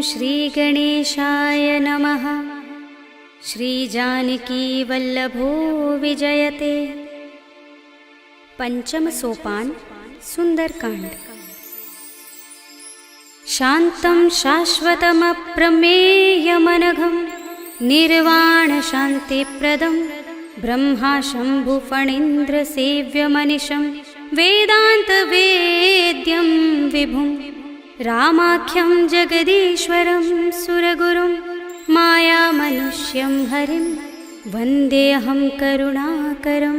श्रीगणेशाय नमः। श्रीजानकीवल्लभो विजयते। पंचम सोपान सुंदरकांड। शान्तं शाश्वतमप्रमेयमनघं निर्वाणशान्तिप्रदं ब्रह्मा शम्भुफणीन्द्रसेव्यमनिशं वेदान्तवेद्यं विभुं रामाख्यं जगदीश्वरं सुरगुरुं मायामनुष्यं हरिं वन्देऽहं करुणाकरं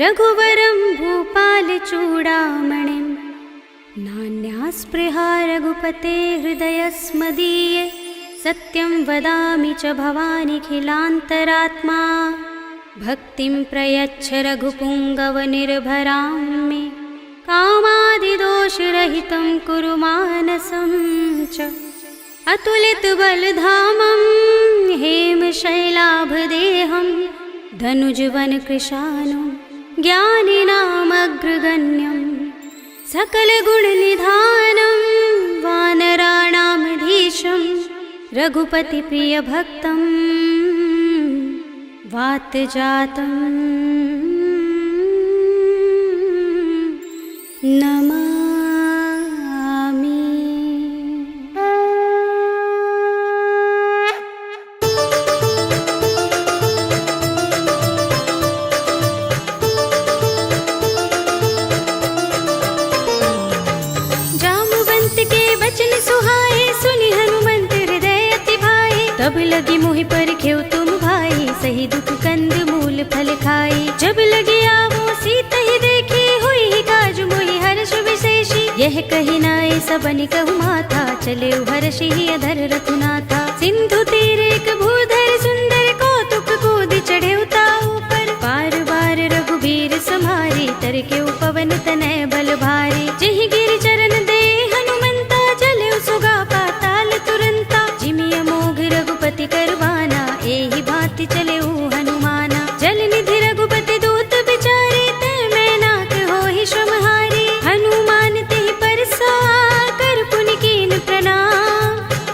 रघुवरं भूपालचूडामणिं। नान्यास्पृहा रघुपते हृदयस्मदीये सत्यं वदामि च भवानिखिलान्तरात्मा। भक्तिं प्रयच्छ रघुपुङ्गवनिर्भरां मे कामादिदोषरहितं कुरु मानसं च। अतुलितबलधामं हेमशैलाभदेहं धनुजवनकृशानुं ज्ञानिनामग्रगण्यं सकलगुणनिधानं वानराणामधीशं रघुपतिप्रियभक्तं वातजातं नमामि। तब लगी मोहि पर खेव तुम भाई सही दुख कंद मूल फल खाई। जब लगी आवो सीत ही देखी हुई ही काज मोहि हर्ष विशेषी। यह कही नाय सबनि कहु माथा चले हर्षि ही अधर रघुनाथा। सिंधु तीर एक भूधर सुंदर कौतुक कूद चढ़े उताऊ पर बार बार रघुबीर सम्हारी तर के पवन तनय बल भारी। जिहि गिरि चरण दे हनुमंता चले सुगा पाताल तुरंता। जिमिय मोघ रघुपति करवाना एहि भांति चले हनुमाना। जल निधि रघुपति दूत बिचारे तै मैनाक होहि श्रमहारी। हनुमान तेहि परसा कर पुनि कीन प्रणाम।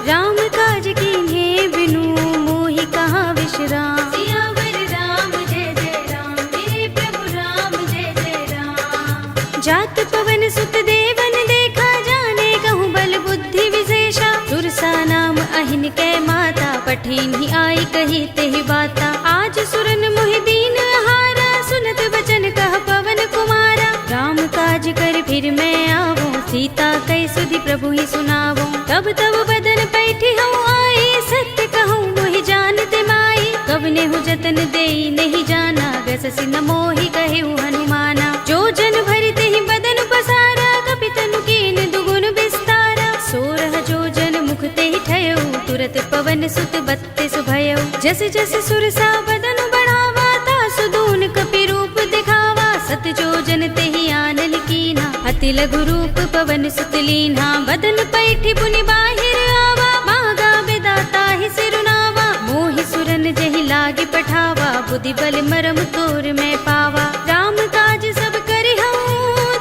राम काज कीन्हे बिनु मोहि कहाँ विश्राम। सियावर राम जय जय राम मेरे प्रभु राम जय जय राम। जात पवन सुत देवन देखा जाने कहूँ बल बुद्धि विशेषा। सुरसा नाम अहिन कै माता पठिन ही आई कही तेहि बाता। आज सुरन मोहि दीन हारा सुनत बचन कह पवन कुमारा। राम काज कर फिर मैं आवो सीता कै सुधि प्रभु ही सुनावो। तब तब बदन पैठी हूँ आई सत्य कहूँ मोहि जानते माई। कवने हूँ जतन देई नहीं जाना गससि न मोहि कहे हनुमाना। जो जन भरि तेहि बदन पसारा कपितनु कीन दुगुन विस्तारा। सोरह जो जन मुख तेहि ठयो तुरत पवन सुत 32 भयो। जस जस सुरसा बदन बढ़ावा तासु दून कपि रूप दिखावा। सत जो जन तेहि आनन कीन्हा अति लघु रूप पवन सुत लीन्हा। बदन पैठी पुनि बाहिर आवा मागा बिदाता ही सिरुनावा। मोहि सुरन जहि लागे पठावा बुद्धि बल मरम तोर मैं पावा। राम काज सब करि हूँ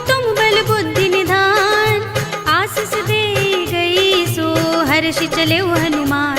तुम बल बुद्धि निधान। आशीष दे गई सो हर्षि चले हनुमान।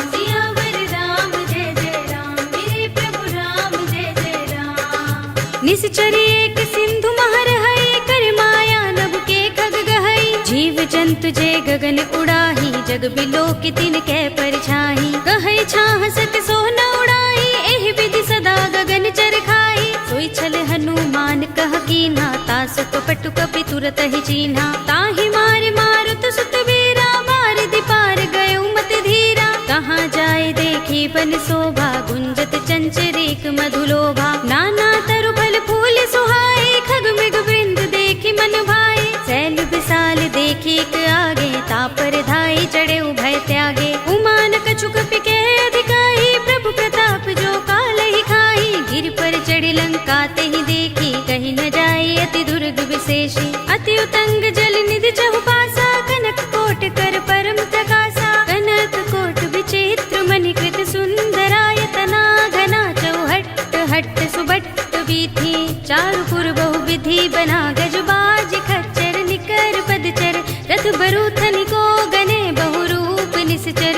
निश्चरी एक सिंधु महर है कर माया नभ के खग गहई। जीव जंतु जे गगन उड़ाही जग बिलो की तिन कै परछाई। कहे छाह सक सो न उड़ाई एहि विधि सदा गगन चर खाई। सोई छल हनुमान कह कीन्हा तासु कपटु कपि तुरत ही चीन्हा। ताहि मारि मारुत सुत वीरा मारि दिपार गयो मत धीरा। कहाँ जाए देखी बन शोभा गुंजत चंचरीक मधुलोभा। नाना तरु फल फूल सुहाए खग मृग वृंद देखी मन भाए। सैल विशाल देखी एक आगे तापर धाई चढ़े उभय त्यागे। उमान कछु कपि के अधिकाई प्रभु प्रताप जो काल ही खाई। गिर पर चढ़ी लंका तेहि देखी कहीं न जाए अति दुर्ग विशेषी। अति उतंग जल निधि चहुपासा कनक कोट कर परम प्रकाशा। कनक कोट विचित्र मणिकृत सुंदरायतना घना चौहट्ट हट्ट सुबट्ट वीथी। चारुपुर बहुविधि बना गजबाज खच्चर निकर पदचर। रथ बरूथन को गने बहुरूप निश्चर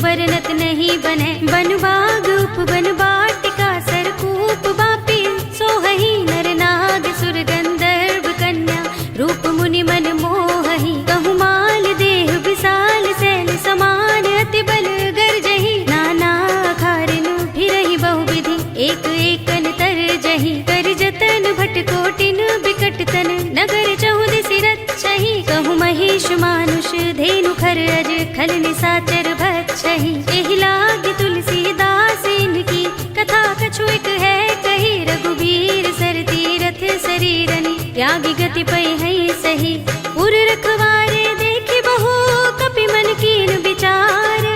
बरनत नहीं बने। बन बाग उपवन वाटिका सरकूप बापी सोहही नर नाग सुर गंधर्व कन्या रूप मुनि मन मोहही। कहु माल देह विशाल सैल समान अति बल गर्जही। नाना खारिन फिरहि बहुविधि एक एकन तरजही। कर जतन भट कोटिन बिकट तन नगर चहुदिसि रक्षहि। कहु महेश मानुष धेनु खर अज खल निसाचर भक्षहि। एहि लाग तुलसीदास इनकी कथा कछु एक है कही। रघुबीर सर तीरथ शरीरनि त्यागी गति पै है सही। पुर रखवारे देखि बहु कपि मन कीन विचार।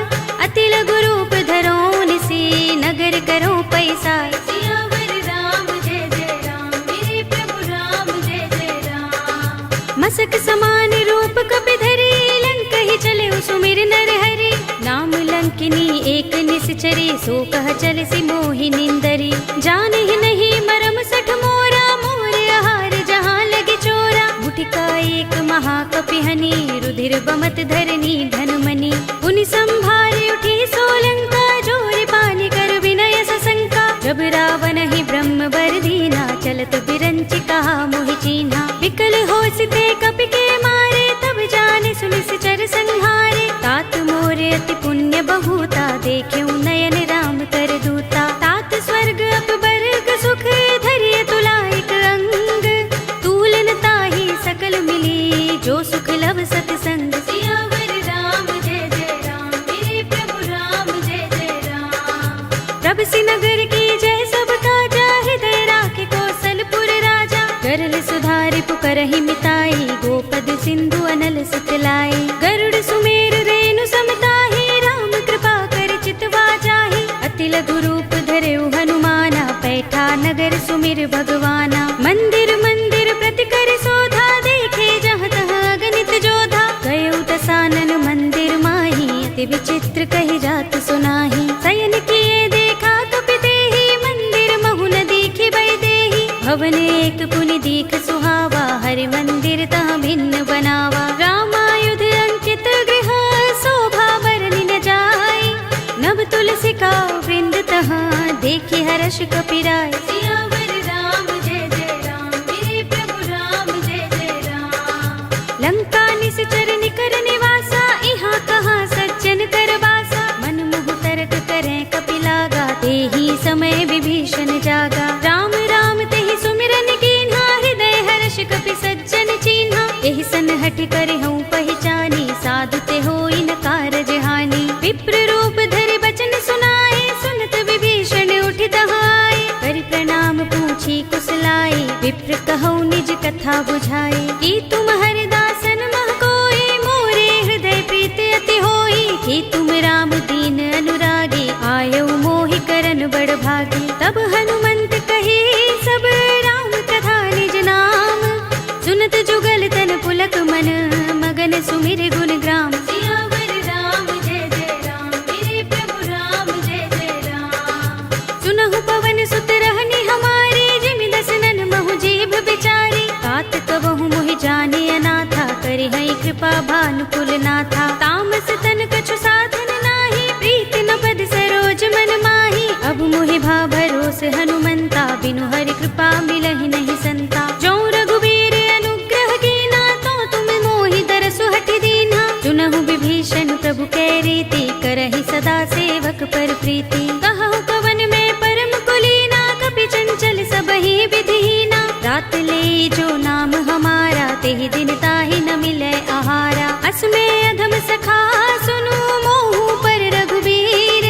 अति लघु रूप धरो निसी नगर करो पैसार। सियावर राम जय जय राम मेरे प्रभु राम जय जय राम। मसक समान रूप कपि धरि लंक ही चले सुमिर नर हरि। नाम लंकिनी एक निश्चरी सो कह चल सी मोहि निंदरी। जान ही नहीं मरम सठ मोरा मोर आहार जहाँ लगे चोरा। मुठिका एक महाकपि हनि रुधिर बमत धरनी धनमणि। पुनि संभारे उठी सोलंका जोर पानी कर विनय सशंका। जब रावण ही ब्रह्म बर दीना चलत बिरंचि कहा मोहि चीन्हा। विकल होसते कपि के मारे तब जाने सुनिश्चर संहारे। तात मोर अति पुण्य बहुता देख्यउ नयन राम कर दूता। तात स्वर्ग अपवर्ग सुख धरिय तुला एक अंग। तूलन ताहि सकल मिली जो सुख लव सतसंग। सियावर राम जय जय राम मेरे प्रभु राम जय जय राम। प्रभ सि नगर की जय सब काजा हृदय राखे कौशलपुर राजा। गरल सुधारि पुकरहि मिताई गोपद सिंधु अनल सुतलाई। गरुड़ सुमेर रेणु समताहि राम कृपा कर चितवा जाहि। अति लघु रूप धरेउ हनुमाना पैठा नगर सुमिर भगवाना। मंदिर मंदिर प्रति कर शोधा देखे जहाँ तहाँ अगणित जोधा। गयउ दसानन मंदिर माही अति विचित्र कहि जात सुनाही। शयन किए देखा कपि देहि मंदिर महु न दीखि बै देहि। भवन एक पुनि दीख सुहावा हरि मंदिर तहाँ भिन्न बनावा। रामायुध अंकित गृह शोभा बरनि न जाय। नव तुलसी का वृंद तहाँ देखि हर्ष कपि राय। सियावर राम जय जय राम मेरे प्रभु राम जय जय राम। लंका निश्चर निकर निवासा इहाँ कहाँ सज्जन कर बासा। मन मोह तर्क करें कपि लागा तेहि समय विभीषण जागा। राम राम तेहि सुमिरन कीन्हा हृदय हर्ष कपि सज्जन चीन्हा। एहि सन हठि करहु पहचानी साधु ते होई न कारज हानि। विप्र रूप धरि बचन सुनाए सुनत विभीषण उठि दहाए। करि प्रणाम पूछी कुशलाई विप्र कहौ निज कथा बुझाई। कि तुम हरिदासन मह कोई मोरे हृदय प्रीति अति होई। कि तुम राम दीन अनुरागी आयौ मोहि करन बड़ भागी। तब हनुमंत कही सब राम कथा निज नाम। सुनत जुगल तन पुलक मन मगन सुमिर गुण ग्राम। सियावर राम जय जय राम मेरे प्रभु राम जय जय राम। सुनहु पवन सुत रहनि हमारे जिमि दसनन महु जीभ बिचारी। तात कबहु मोहि जाने अनाथा करि है कृपा भानुकुल नाथा। तामस तन कछु साधन नाही प्रीति न पद सरोज मन माही। अब मोहि भा भरोस हनुमंता बिनु हरि कृपा मिलहि नहीं संता। जो रघुबीर अनुग्रह कीना तो तुम मोहि दरसु हठि दीन्हा। चुनहु विभीषण प्रभु कै रीति करहि सदा सेवक पर प्रीति। कहु कवन में परम कुलीना कपि चंचल सबहि विधिहीना। रात ले जो नाम हमारा तेहि दिन ताहि न मिलै आहारा। असमय अधम सखा सुनु मोहु पर रघुबीर।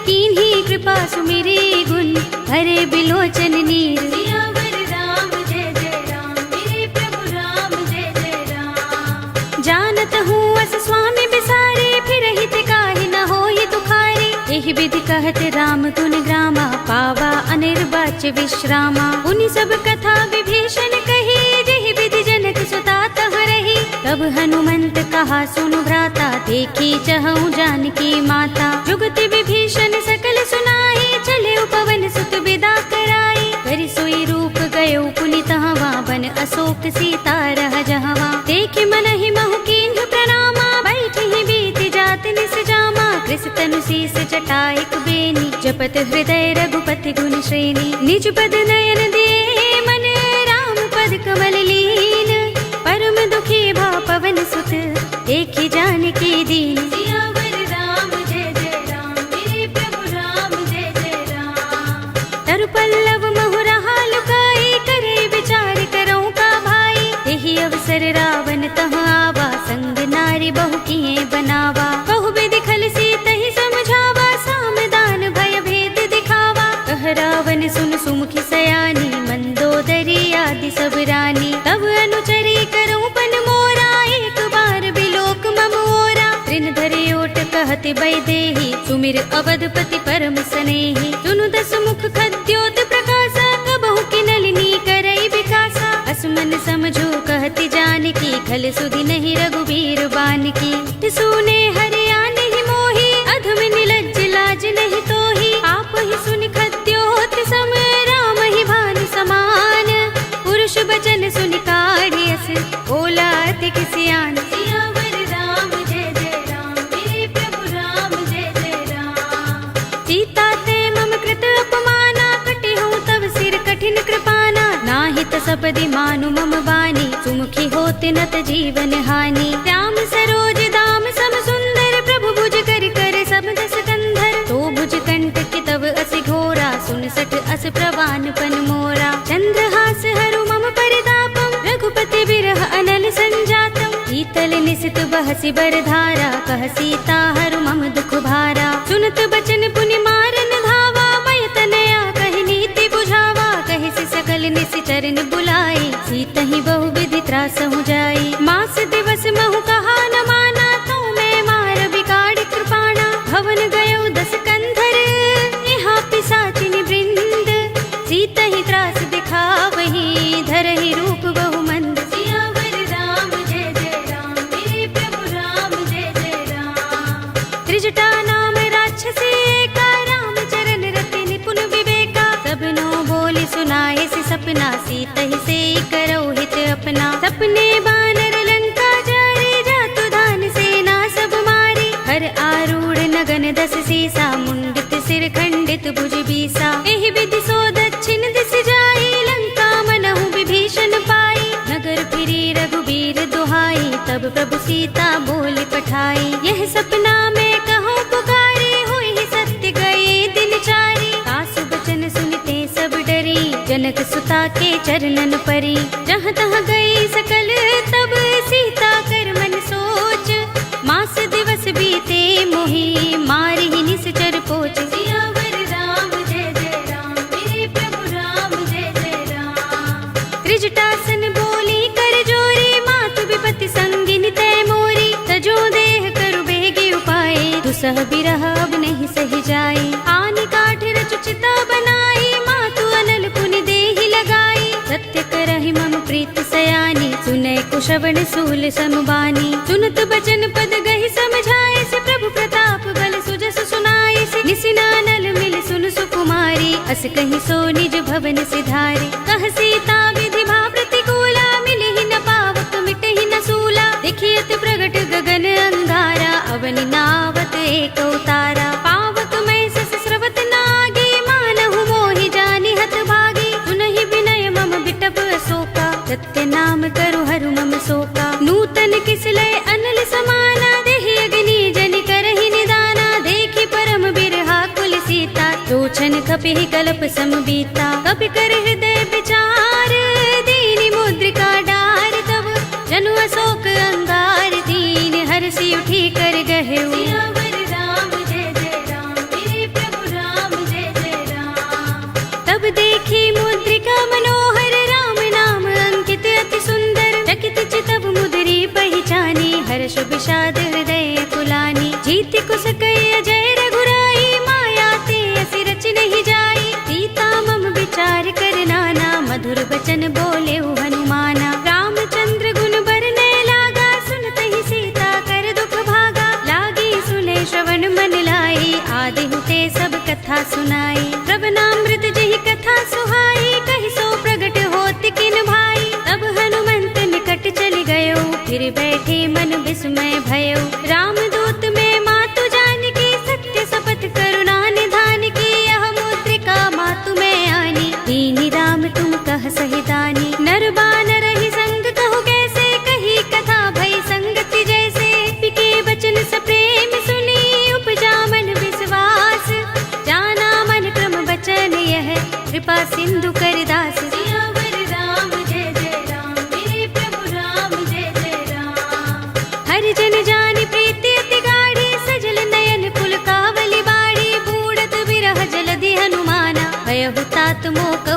कीन्ही कृपा सुमिरी गुण हरे बिलोचन नीर। सियावर राम जय जय राम मेरे प्रभु राम जय जय राम। जानत हूँ अस स्वामी बिसारे फिरहि ते काहि न होई दुखारी। एहि विधि कहत राम गुण ग्रामा पावा अनिर्वाच्य विश्रामा। उनि सब कथा विभीषण कही जेहि विधि जनक सुता तह रही। तब हनुमंत कहा सुनु भ्राता देखी चहु जानकी माता। जुगति विभीषण सकल सुनाई चले पवन सुत विदा कराई। करि सोई रूप गयो पुनि तहवा बन अशोक सीता रह जहवा। देख मन ही महु कीन्ह प्रणामा बैठी ही बीत जात निस जामा। कृष तनु जटायक बेनी, जपत हृदय रघुपति गुण श्रेणी। निज पद नयन दिए मन, राम पद कमल लीन। परम दुखी भा पवन सुत, देखि जानकी दीन। सियावर राम जय जय राम, मेरे प्रभु राम जय जय राम। तरु पल्लव महु रहा लुकाई, करे विचार करो का भाई। यही अवसर रावण तह आवा, संग नारी बहु किए बनावा। बहु विधि खल सीत ही समझावा, सामदान भय भेद दिखावा। कह रावण सुन सुमुखी सयानी, मंदोदरी आदि सब रानी। तब अनुचरी करूं पन मोरा, एक बार बिलोक मम ओरा। तृण धरे ओट कहति बैदेही, सुमिर अवधपति परम स्नेही। सुनु दस मुख खद्योत प्रकाशा, कबहु की नलिनी करई विकासा। असमन समझो कहति जानकी, खल सुधि नहीं रघुबीर बानकी। सुने हरिया नहीं मोही, अधम निलज्ज लाज नहीं तोही। आप ही सुन खद्योत सम, राम ही भानु समान। पुरुष बचन सुन काढ़ियस, बोला अति किसियान। सियावर राम जय जय राम, मेरे प्रभु राम जय जय राम। सीता ते मम कृत अपमाना, कटे हूँ तब सिर कठिन कृपाना। नाहित सपदि मानु मम बानी, सुमुखी होत नत जीवन हानि। श्याम सरोज दाम सम सुंदर, प्रभु भुज कर कर सब दस कंधर। तो भुज कंठ की तब अस घोरा, सुन सठ अस प्रवान पन मोरा। चंद्रहास हरु मम परितापम, रघुपति बिरह अनल संजातम। शीतल निसित बहसि बरधारा, कह सीता हरु मम दुख भारा। सुनत बचन पुनि मारन धावा, मय तनया कहि नीति बुझावा। कहि सि सकल निशिचरन बुलाई, सीतहि बहु विधि त्रासहु जाई। मास दिवस महु कहा न माना, तो मैं मार बिगाड़ कृपाणा। भवन गयो दस कंधर, यहाँ पिशाचिनी वृंद। सीतहि त्रास दिखावही, धरहि रूप बहु मंद। सियावर राम जय जय राम, मेरे प्रभु राम जय जय राम। त्रिजटा नाम राक्षसी एका, राम चरण रति निपुण विवेका। सबनो बोली सुनाए सि सपना, सीतहि से करो हित अपना। सपने बानर लंका जारी, जातु धान सेना सब मारी। हर आरूढ़ नगन दस सीसा, मुंडित सिर खंडित भुज बीसा। एहि विधि सो दक्षिण दिस जाई, लंका मनहु विभीषण पाई। नगर फिरी रघुबीर दुहाई, तब प्रभु सीता बोली पठाई। यह सपना में कहूँ पुकारी, हुई ही सत्य गए दिन चारी। सासु बचन सुनते सब डरी, जनक सुता के चरणन परी। जहाँ तहाँ गई सकल तब, सीता कर मन सोच। मास दिवस बीते मोही, मारी ही निश्चर पोच। सियावर राम जय जय राम, मेरे प्रभु राम जय जय राम। त्रिजटासन बोली कर जोरी, मातु विपत्ति संगिनी तय मोरी। तजो देह करु बेगी उपाय, दुसह बिरह अब नहीं सही जाई। आनि काठ रचु चिता बनाई, मातु अनल पुनि देहि लगाई। सत्य करहि मम प्रीति सयानी, सुनै कुशवण सूल समबानी। सुनत बचन पद गहि समझाए, से प्रभु प्रताप बल सुजस सुनाए। से निसिनानल मिल सुन सुकुमारी, अस कहि सो निज भवन सिधारी। कह सीता विधि भा प्रतिकूला, मिलि ही न पावक मिटहि न सूला। देखियत प्रगट गगन अंगारा, अवनि नावत एक उतारा। पावक मैं सस स्रवत नागी, मानहु मोहि जानि हत भागी। सुनहि विनय मम बिटप अशोका, सत्य नाम करु हरु मम शोका। नूतन किसलय अनल समाना, देहि अग्नि जनि करहि निदाना। देखि परम बिरहा कुल सीता, लोचन खपिहि कल्प समबीता। कपि कर हृदय विचार, दीनि मुद्रिका डार। तब जनु अशोक अंगार, दीन हरषि उठी कर गहेउ। सियावर राम जय जय राम, मेरे प्रभु राम जय जय राम। तब देखी मुद्रिका मनोहर, राम नाम अंकित अति सुंदर। चकित चितव मुद्री पहचानी, हर्ष विषाद हृदय कुलानी। जीति कुस कई अजय रघुराई, माया ते असि रच नहीं जाई। सीता मम विचार कर नाना, मधुर बचन बोले हनुमाना। रामचंद्र गुण बरनै लागा, सुनतहि सीता कर दुख भागा। लागी सुने श्रवण मन लाई, आदि हुते सब कथा सुनाई। श्रवणामृत जहि कथा सुहाई, कहि सो प्रगट होत किन भाई। तब हनुमंत निकट चल गयो, फिर बैठे मन विस्मय भयो। रामदूत में मातु जानकी, सत्य शपथ करो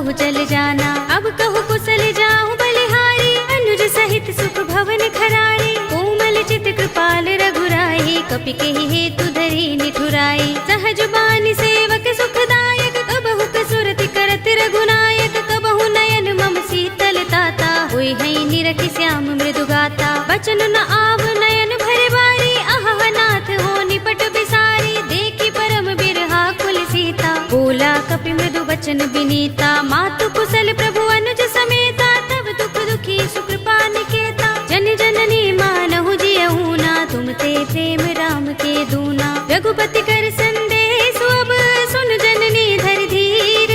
बहु जल जाना। अब कहु कुशल जाहु बलिहारी, अनुज सहित सुख भवन खरारी। कोमल चित कृपाल रघुराई, कपि केहि हेतु धरि निठुराई। सहज बानी सेवक सुखदायक, कबहु कसुरति करत रघुनायक। कबहु नयन मम शीतल ताता, होय है निरखि श्याम मृदु गाता। बचन न आव नयन भरे बारी, अहह नाथ हो निपट बिसारी। देखि परम बिरहा कुल सीता, बोला कपि मृदु बचन बिनीता। मातु कुशल प्रभु अनुज समेता, तब दुख दुखी सुकृपा निकेता। जन जननी मानहु जियहु ना, तुम ते प्रेम राम के दूना। रघुपति कर संदेश अब, सुन जननी धर धीर।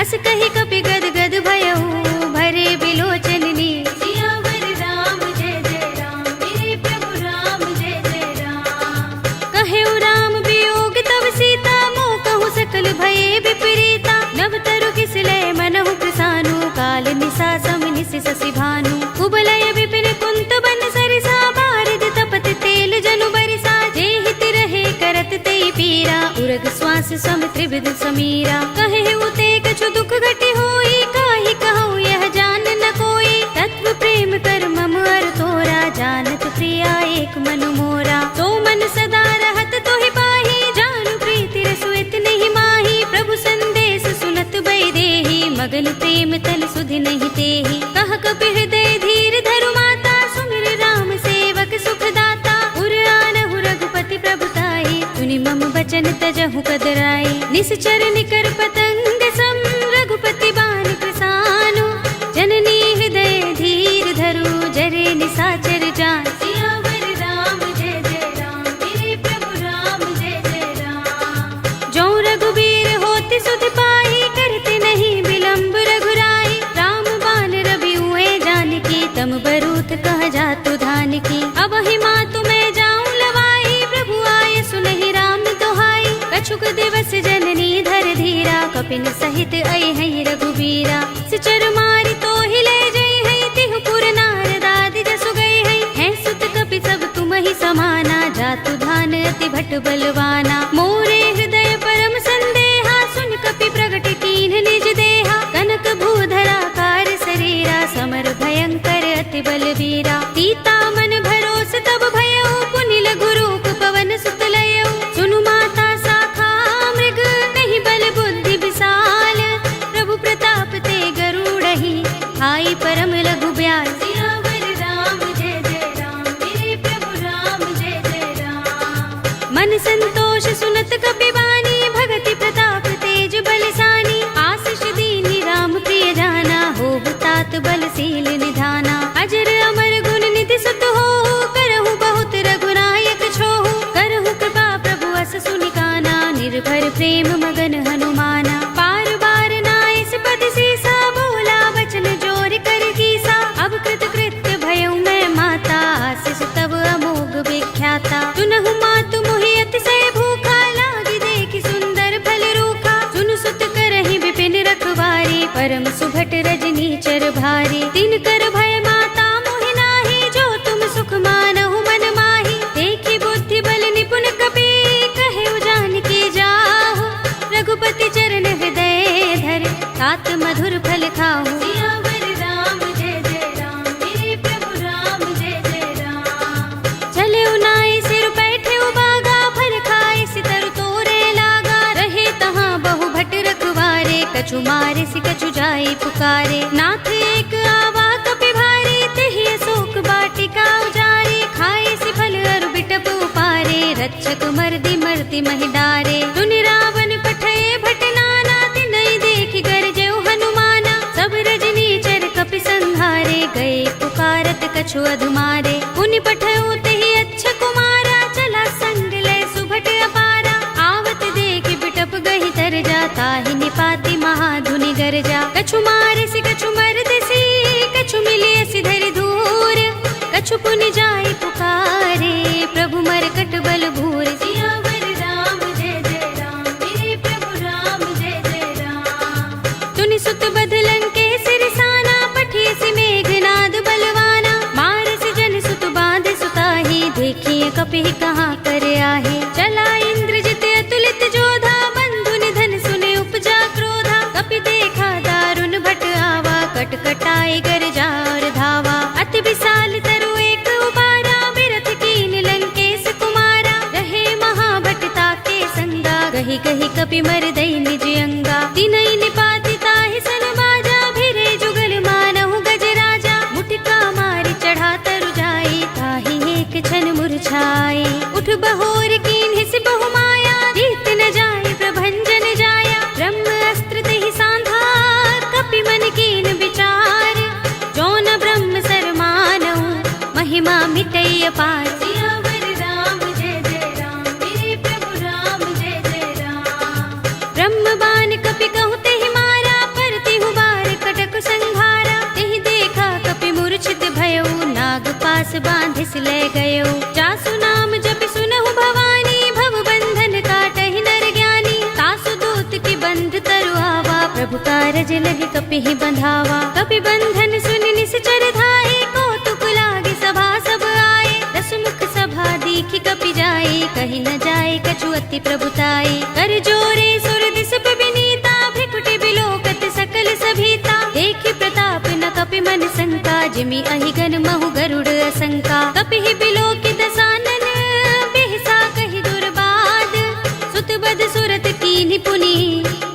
अस कहि कपि गद गद भयहु, भरे बिलोचन नीर। सियावर राम जय जय राम, मेरे प्रभु राम जय जय राम। कहेउ राम वियोग तब सीता, मोह कहु सकल भये विपरीता। नव तरु किसलय मनहु कृसानु, काल निसा सम निसि शशि भानु। कुबलय विपिन कुंत बन सरिसा, बारिद तपत तेल जनु बरिसा। जे हित रहे करत तेई पीरा, उरग श्वास सम त्रिविध समीरा। कहेउ ते कछु दुख घटी होई, काहि कहूँ यह जान न कोई। तत्व प्रेम कर मम अर तोरा, जानत प्रिया एक मन मोरा। तो मन सदा रहत तोहि पाही, जानु प्रीति रसु इतहि माही। प्रभु संदेश सुनत बै देहि, मगन प्रेम तल सुधि नहीं तेहि। कह कपि हृदय धीर धरु माता, सुमिर राम सेवक सुखदाता। उर आनहु रघुपति प्रभुताई, सुनि मम बचन तजहु कदराई। निश्चर निकर पतंग सम, रघुपति बान कृसानु। जननी हृदय धीर धरु, जरे निसाचर जान। सियावर राम जय जय राम, मेरे प्रभु राम जय जय राम। जो रघुबीर होति सुधि पाई, करते नहीं विलंब रघुराई। राम बान रवि हुए जानकी, तम बरूथ कह जातु धान की। अब ही मातु मैं जाऊं लवाई, प्रभु आए सुनहि राम दोहाई। कछुक दिवस जननी धर धीरा, कपिन सहित आई है रघुबीरा। सिचर मारि तो हिले जई है, तिहु पुर नारद आदि जसु गई है। सुत कपि सब तुम ही समाना, जातु धान अति भट बलवाना। मोरे हृदय परम संदेहा, सुन कपि प्रगट कीन्ह निज देहा। कनक भूधरा कार शरीरा, समर भयंकर अति बलवीरा। सीता मन भरोस तब भयउ, पुनि लघु रूप पवन सुत लयउ। सुनु माता शाखा मृग, नहीं बल बुद्धि विशाल। प्रभु प्रताप ते गरुड़हि, आई परम लघु ब्याल। सियावर राम जय जय राम, मेरे प्रभु राम जय जय राम। मन संतोष सुनत कपि बानी, भगति प्रताप तेज बलसानी। आशीष दीनि राम प्रिय जाना, होहु तात बलशील निधाना। अजर अमर गुण निधि सुत होहु, करहु बहुत रघुनायक छोहु। करहु कृपा प्रभु अस सुनि काना, निर्भर प्रेम मगन हनुमाना। पार बार नाइस पद सीसा, बोला वचन जोर कर कीसा। अब कृत कृत्य भयउ मैं माता, आशीष तब अमोघ विख्याता। सुनहु मातु मोहि अतिशय भूखा, लागी देखि सुंदर फल रूखा। सुन सुत करहि विपिन रखवारी, परम सुभट रजनी चर भारी। तिन कर भय माता मोहि नाही, जो तुम सुख मानहु मन माही। देखि बुद्धि बल निपुण कपि, कहेउ जानकी जाहु। रघुपति चरण हृदय धरे, तात मधुर फल खाहु। सियावर राम जय जय राम, मेरे प्रभु राम जय जय राम। चले उनाई सिर बैठे उबागा, फल खाए सितर तोरे लागा। रहे तहाँ बहु भट रखवारे, कछु मारे सि कछु जाई पुकारे। नाथ एक आवा कपि भारी, तेहि अशोक वाटिका उजारी। खाए सि फल अरु बिटप उपारे, रक्षक मर्दि मर्दि महि डारे। सुनि रावण पठय भट नाना, तिनहि देखि गरजेउ हनुमाना। सब रजनी चर कपि संहारे, गए पुकारत कछु अधुमारे। पुनि पठयउ तेहि अच्छ कुमारा, चला संग लय सुभट अपारा। आवत देखि बिटप गहि तर जा, ताहि निपाति महाधुनि गरजा। कछु मारे सि कछु मरदि, कछु मिलिय सि धरि धूर। कछु पुनि जाई पुकारे, प्रभु मरकट बल भूर। सियावर राम जय जय राम, मेरे प्रभु राम जय जय राम। तुनि सुत बदलन के सिरसाना, पठिय सि मेघनाद बलवाना। मार सि जन सुत बांध सुताही, देखिए कपि कहाँ कर आहे। चला इंद्रजित अतुलित जोधा, बंधु निधन सुने उपजा क्रोधा। कपि देखा दारुण उठ बहोर कीन हिस बहु माया, जीत न जाए प्रभंजन जाया। ब्रह्म अस्त्र तहि सांधा, कपि मन कीन विचार। जो न ब्रह्म सर मानऊ, महिमा मिटई अपार। सियावर राम जय जय राम, मेरे प्रभु राम जय जय राम। ब्रह्म बाण कपि कहु तेहि मारा, परति हुबार कटक संघारा। तेहि देखा कपि मूर्छित भयउ, नाग पास बांधिस ले गयउ। जासु नाम जपि सुनहु भवानी, भव बंधन काटहि नर ज्ञानी। तासु दूत की बंध तरु आवा, प्रभु कारज लगे कपिहि बंधावा। कपि बंधन सुनि निश्चर धाये, कौतुक लागे सभा सब आए। दस मुख सभा दीखि कपि जाए, कहि न जाए कछु अति प्रभुताई। कर जोरे सुर दिस विनीता, भ्रिकुटि बिलोकत सकल सभीता। देखि प्रताप न कपि मन शंका, जिमि अहिगन महु गरुड़ असंका। कपिहि बिलोकि दसानन, बिहसा कहि दुर्बाद। सुत बद सुरत कीन्हि पुनि,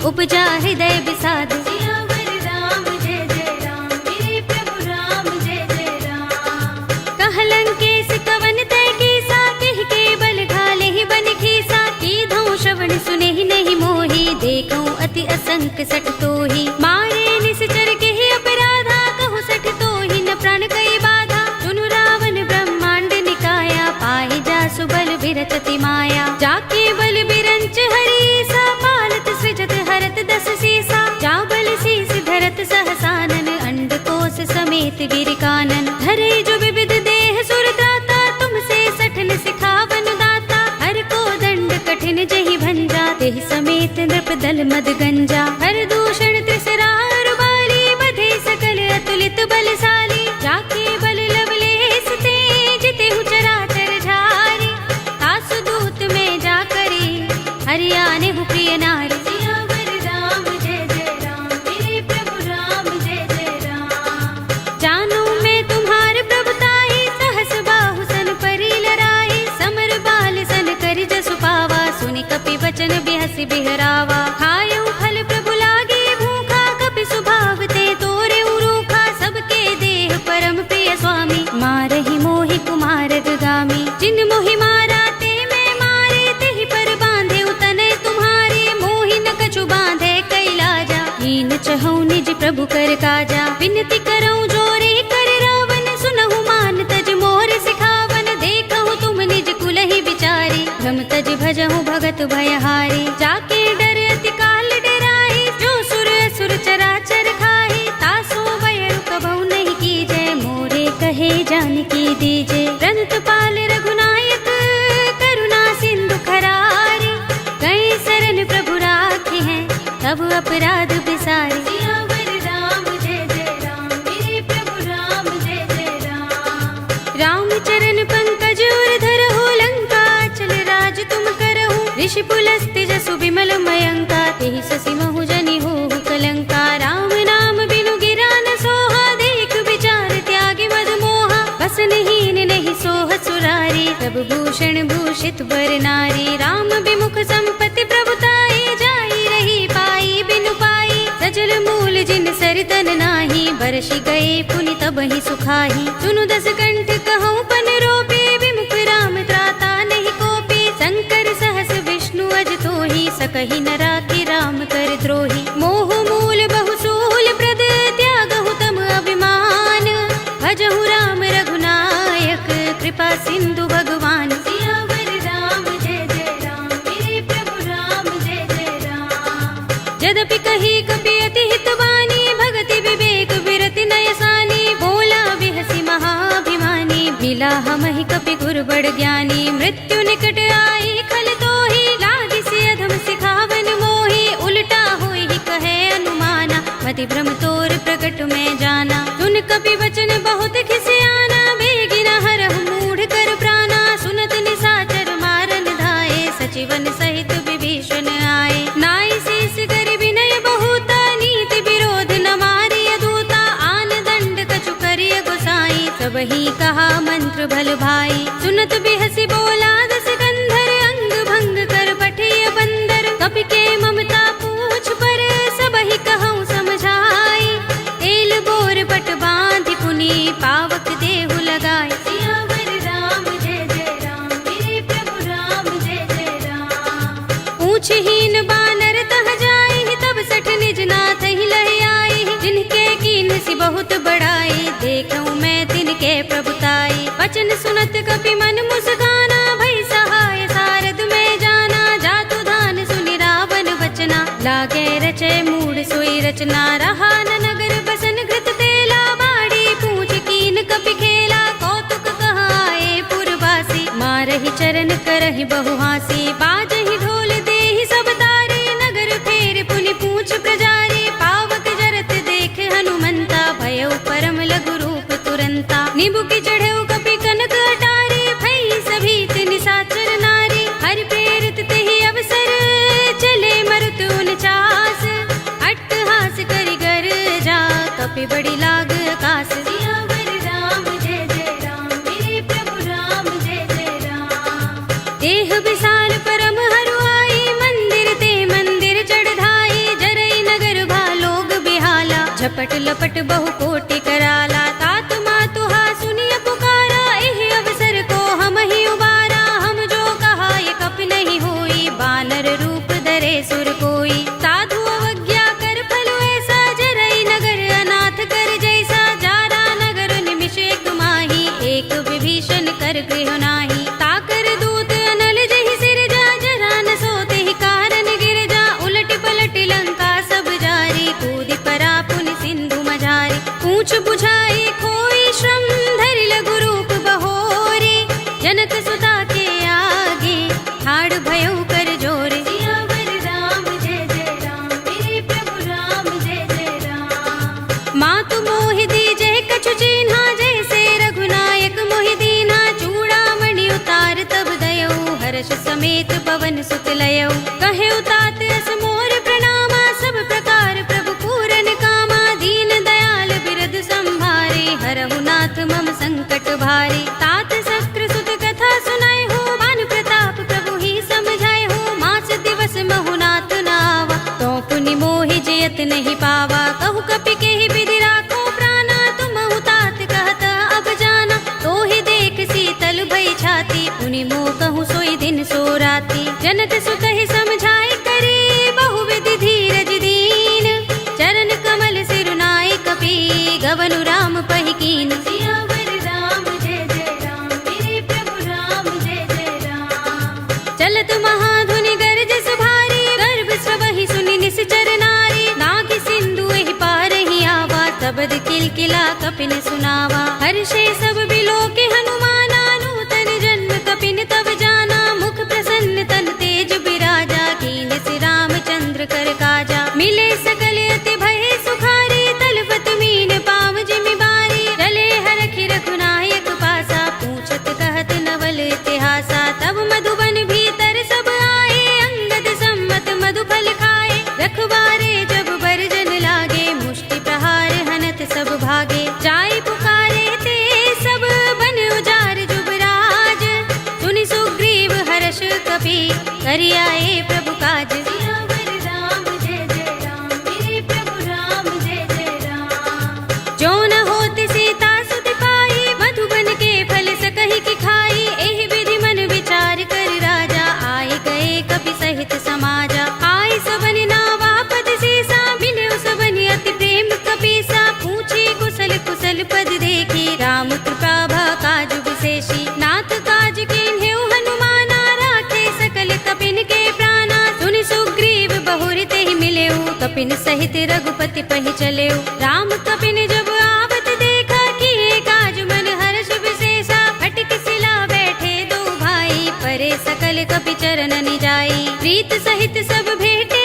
उपजा हृदय विषाद। सियावर राम जय जय राम, मेरे प्रभु राम जय जय राम। कहलंकेश कवन तै कीसा, केहि के बल घालेहि बन खीसा। कीधौ श्रवण सुनेहि नहीं मोहि, देखौ अति असंक सठ तोहि। मारे निश्चर केहि अपराधा, कहु सठ तोहि न प्राण कई बाधा। सुनु रावण ब्रह्मांड निकाया, पाहि जासु बल बिरत अति माया। जाके बल बिरंच हरीसा, पालत सृजत हरत दस सीसा। जा बल शीस धरत सहसानन, अंडकोश समेत गिर कानन। धरे जो विविध देह सुर दाता, तुमसे सठन सिखावन दाता। हर को दंड कठिन जहि भंजा, तेहि समेत नृप दल मद गंजा। हर दूषण त्रिसरार बाली, बधे सकल अतुलित बलशाली। जाके बल लवलेस ते, जितेहु चराचर झारी। तासु दूत में जा करे, हरियाने हु प्रिय नारी। सियावर राम जय जय राम, मेरे प्रभु राम जय जय राम। जानो मैं तुम्हार प्रभुताई, सहस बाहु सन परि लराई। समर बाल सन करि जसु पावा, सुनि कपि वचन बिहसि बिहरावा। खायउ फल प्रभु लागे भूखा, कपि सुभाव ते तोरे उरूखा। सबके देह परम प्रिय स्वामी, मारहि मोहि कुमार गामी। जिन मोहि मारा ते मैं मारे, तेहि पर बांधे तनय तुम्हारे। मोहि न कछु बांधे कैलाजा, हीन चहु निज प्रभु कर काजा। विनती करऊं जोरे कर रावण, सुनहु मान तज मोर सिखावन। देखहु तुम निज कुलहि विचारी, भ्रम तज भजहु भगत भयहारी। जाके डर अति काल डराहि, जो सुर असुर चराचर खाहि। तासो वैर कबहु नहीं कीजय, मोरे कहे जानकी दीजे। रंत पाल रघुनायक, करुणा सिंधु खरारी। गए शरण प्रभु राखे हैं, तब अपराध बिसारी। सियावर राम जय जय राम, मेरे प्रभु राम जय जय राम। राम चरण पंकज उर धरहु, लंका चल राज तुम करहु। ऋषि पुलस्त्य जसु विमल मयंका, तेहि ससि महु जनि होहु कलंका। राम नाम बिनु गिरा न सोहा, देख विचार त्यागी मद मोहा। बसनहीन नहीं सोह सुरारी, प्रभु भूषण भूषित बर नारी। राम विमुख संपत्ति प्रभुताई, जाई रही पाई बिनु पाई। सजल मूल जिन सरितन नाही, बरसि गए पुनि तबहि सुखाही। सुनु दस कंठ कहूँ पन रोपी, विमुख राम त्राता नहीं कोपी। शंकर सहस विष्णु अज तोहि, सकहि न राखि राम कर द्रोही। मोह मूल बहु सूल प्रद, त्यागहु तम अभिमान। भजहु राम रघुनायक, कृपा सिंधु भगवान। सियावर राम जय जय राम, मेरे प्रभु राम जय जय राम। यद्यपि कही कपि अति हितवानी, भगति विवेक विरति नयसानी। बोला बिहसि महाभिमानी, मिला हमहि कपि गुर बड़ ज्ञानी। मृत्यु निकट आई खल तोहि, लागिसि अधम सिखावन मोहि। उल्टा होई कहे अनुमाना, मति भ्रम तोर प्रकट में जाना। सुन कपि वचन बहुत खिसियाना, बेगिन हरहु मूढ़ कर प्राणा। सुनत निशाचर मारन धाये, सचिवन सहित विभीषण आए। नाई शेष कर विनय बहुता, नीति विरोध न मारिय दूता। आन दंड कछु करिय गोसाई, सबहि कहा मंत्र भल भाई। सुनत बिहसि बोला दस कंधर, अंग भंग कर पठिय बंदर। कपि के ममता पूछ पर, सबहि कहूँ समझाई। तेल बोर पट बांधि पुनि, पावक देहु लगाई। सियावर राम जय जय राम, मेरे प्रभु बहुत बड़ाई, देखूं मैं तिनके प्रभुताई। वचन सुनत कपि मन मुस्काना, भई सहाय सारद में जाना। जातु धान सुनि रावण वचना, लागे रचे मूड सोई रचना। रहा न नगर बसन घृत तेला, बाड़ी पूछ कीन कपि खेला। कौतुक कहाए पुरवासी, मारहि चरण करहि बहु हासी। बाजहि ढोल देहि सब तारे, नगर फेर पुनि पूछ प्रजारी। पावक जरत देख हनुमंता, भयउ परम लघु रूप तुरंता। निबुकि चढ़ऊ कपि कनक अटारी, भई सभीत निशाचर नारी। हरि प्रेरित तेहि अवसर, चले मरुत 49। अट्टहास करि गर्जा, कपि बड़ी लाग आकाश। सियावर राम जय जय राम, मेरे प्रभु राम जय जय राम। देह विशाल परम हरुआई, मंदिर ते मंदिर चढ़ाई। जरई नगर भालोग बिहाला, झपट लपट बहु कोटि कराला। तात मातु हा सुनिय पुकारा, एहि अवसर को हम ही उबारा। हम जो कहा ये कपि नहीं होई, बानर रूप धरे सुर कोई। साधु अवज्ञा कर फल ऐसा, जरई नगर अनाथ कर जैसा। जारा नगर निमिष एक माही, एक विभीषण कर गृह नाही। ताकर दूत अनल जहि सिर जा, जरा न सोते ही कारण गिर जा। उलट पलट लंका सब जारी, कूदि परा पुनि सिंधु मझारी। पूछ बुझाई खोई श्रम, धरि लघु रूप बहोरे। जनक सुता के आगे, ठाड़ भयउ कर जोरे। सियावर राम जय जय राम, मेरे प्रभु राम जय जय राम। मातु मोहि दीजहि कछु चिन्हा, जैसे रघुनायक मोहि दीन्हा। चूड़ामणि उतार तब दयऊ, हर्ष समेत पवन सुत लयऊ। कहे उतात अस मोर प्रणामा, सब प्रकार प्रभु पूरन कामा। दीन दयाल बिरद संभारे, हरहु नाथ मम संकट भारे। तात शक्र सुत कथा सुनाए हो, मान प्रताप प्रभु ही समझाए हो। मास दिवस महु नाथ नावा, तो पुनि मोहि जयत नहीं पावा। कहु कपि केहि विधि राखो प्राणा, तुमहु तात कहत अब जाना। तो ही देख शीतल भई छाती, पुनि मोह कहूँ सोई दिन सो राती। जनक सुत ही समझाए करे, बहु विधि धीरज दीन। चरण कमल सिरुनाए कपि, गवनु राम पहि कीन। सियावर राम जय जय राम, मेरे प्रभु राम जय जय राम। चलत महाधुनि गरज सुभारी, गर्भ स्वहि सुनि निश्चर नारी। नाग सिंधु एहि पार ही आवा, तबद किलकिला कपिन सुनावा। हर्षे सब बिलोके हनुमाना, नूतन जन्म कपिन तब जाना। मुख प्रसन्न तन तेज बिराजा, कीन सि रामचंद्र कर काजा। मिले सकल अति भय सुखारी, तलपत मीन पाव जिमि बारी। चले हरखि रघुनायक पासा, पूछत कहत नवल इतिहासा। तब मधुबन भीतर सब आए, अंगद सम्मत मधु फल खाए। रखवारे जब बरजन लागे, मुष्टि प्रहार हनत सब भागे। जाय पुकारे ते सब बन उजार जुबराज। सुनि सुग्रीव हर्ष कपि, करि आए प्रभु काज। सियावर राम जय जय राम, मेरे प्रभु राम जय जय राम। जो न होत सीता सुत पाई, मधुबन के फल सकहि की खाई। एहि विधि मन विचार कर राजा, आए गए कपि सहित समाजा। आए सबनि नावा पद सीसा, मिले सबनि अति प्रेम कपीसा। पूछी कुशल कुशल पद देखी, राम कृपा भा काज विशेषी। नाथ काज कीन्हेउ हनुमाना, राखे सकल कपिन के प्राणा। सुनि सुग्रीव बहुरि तेहि मिलेउ, कपिन सहित रघुपति पहि चलेउ। राम कपिन जब आवत देखा, किए काज मन हर्ष विशेषा। फटक सिला बैठे दो भाई, परे सकल कपि चरण निजाई। प्रीत सहित सब भेटे,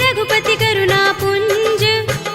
रघुपति करुणा पुंज।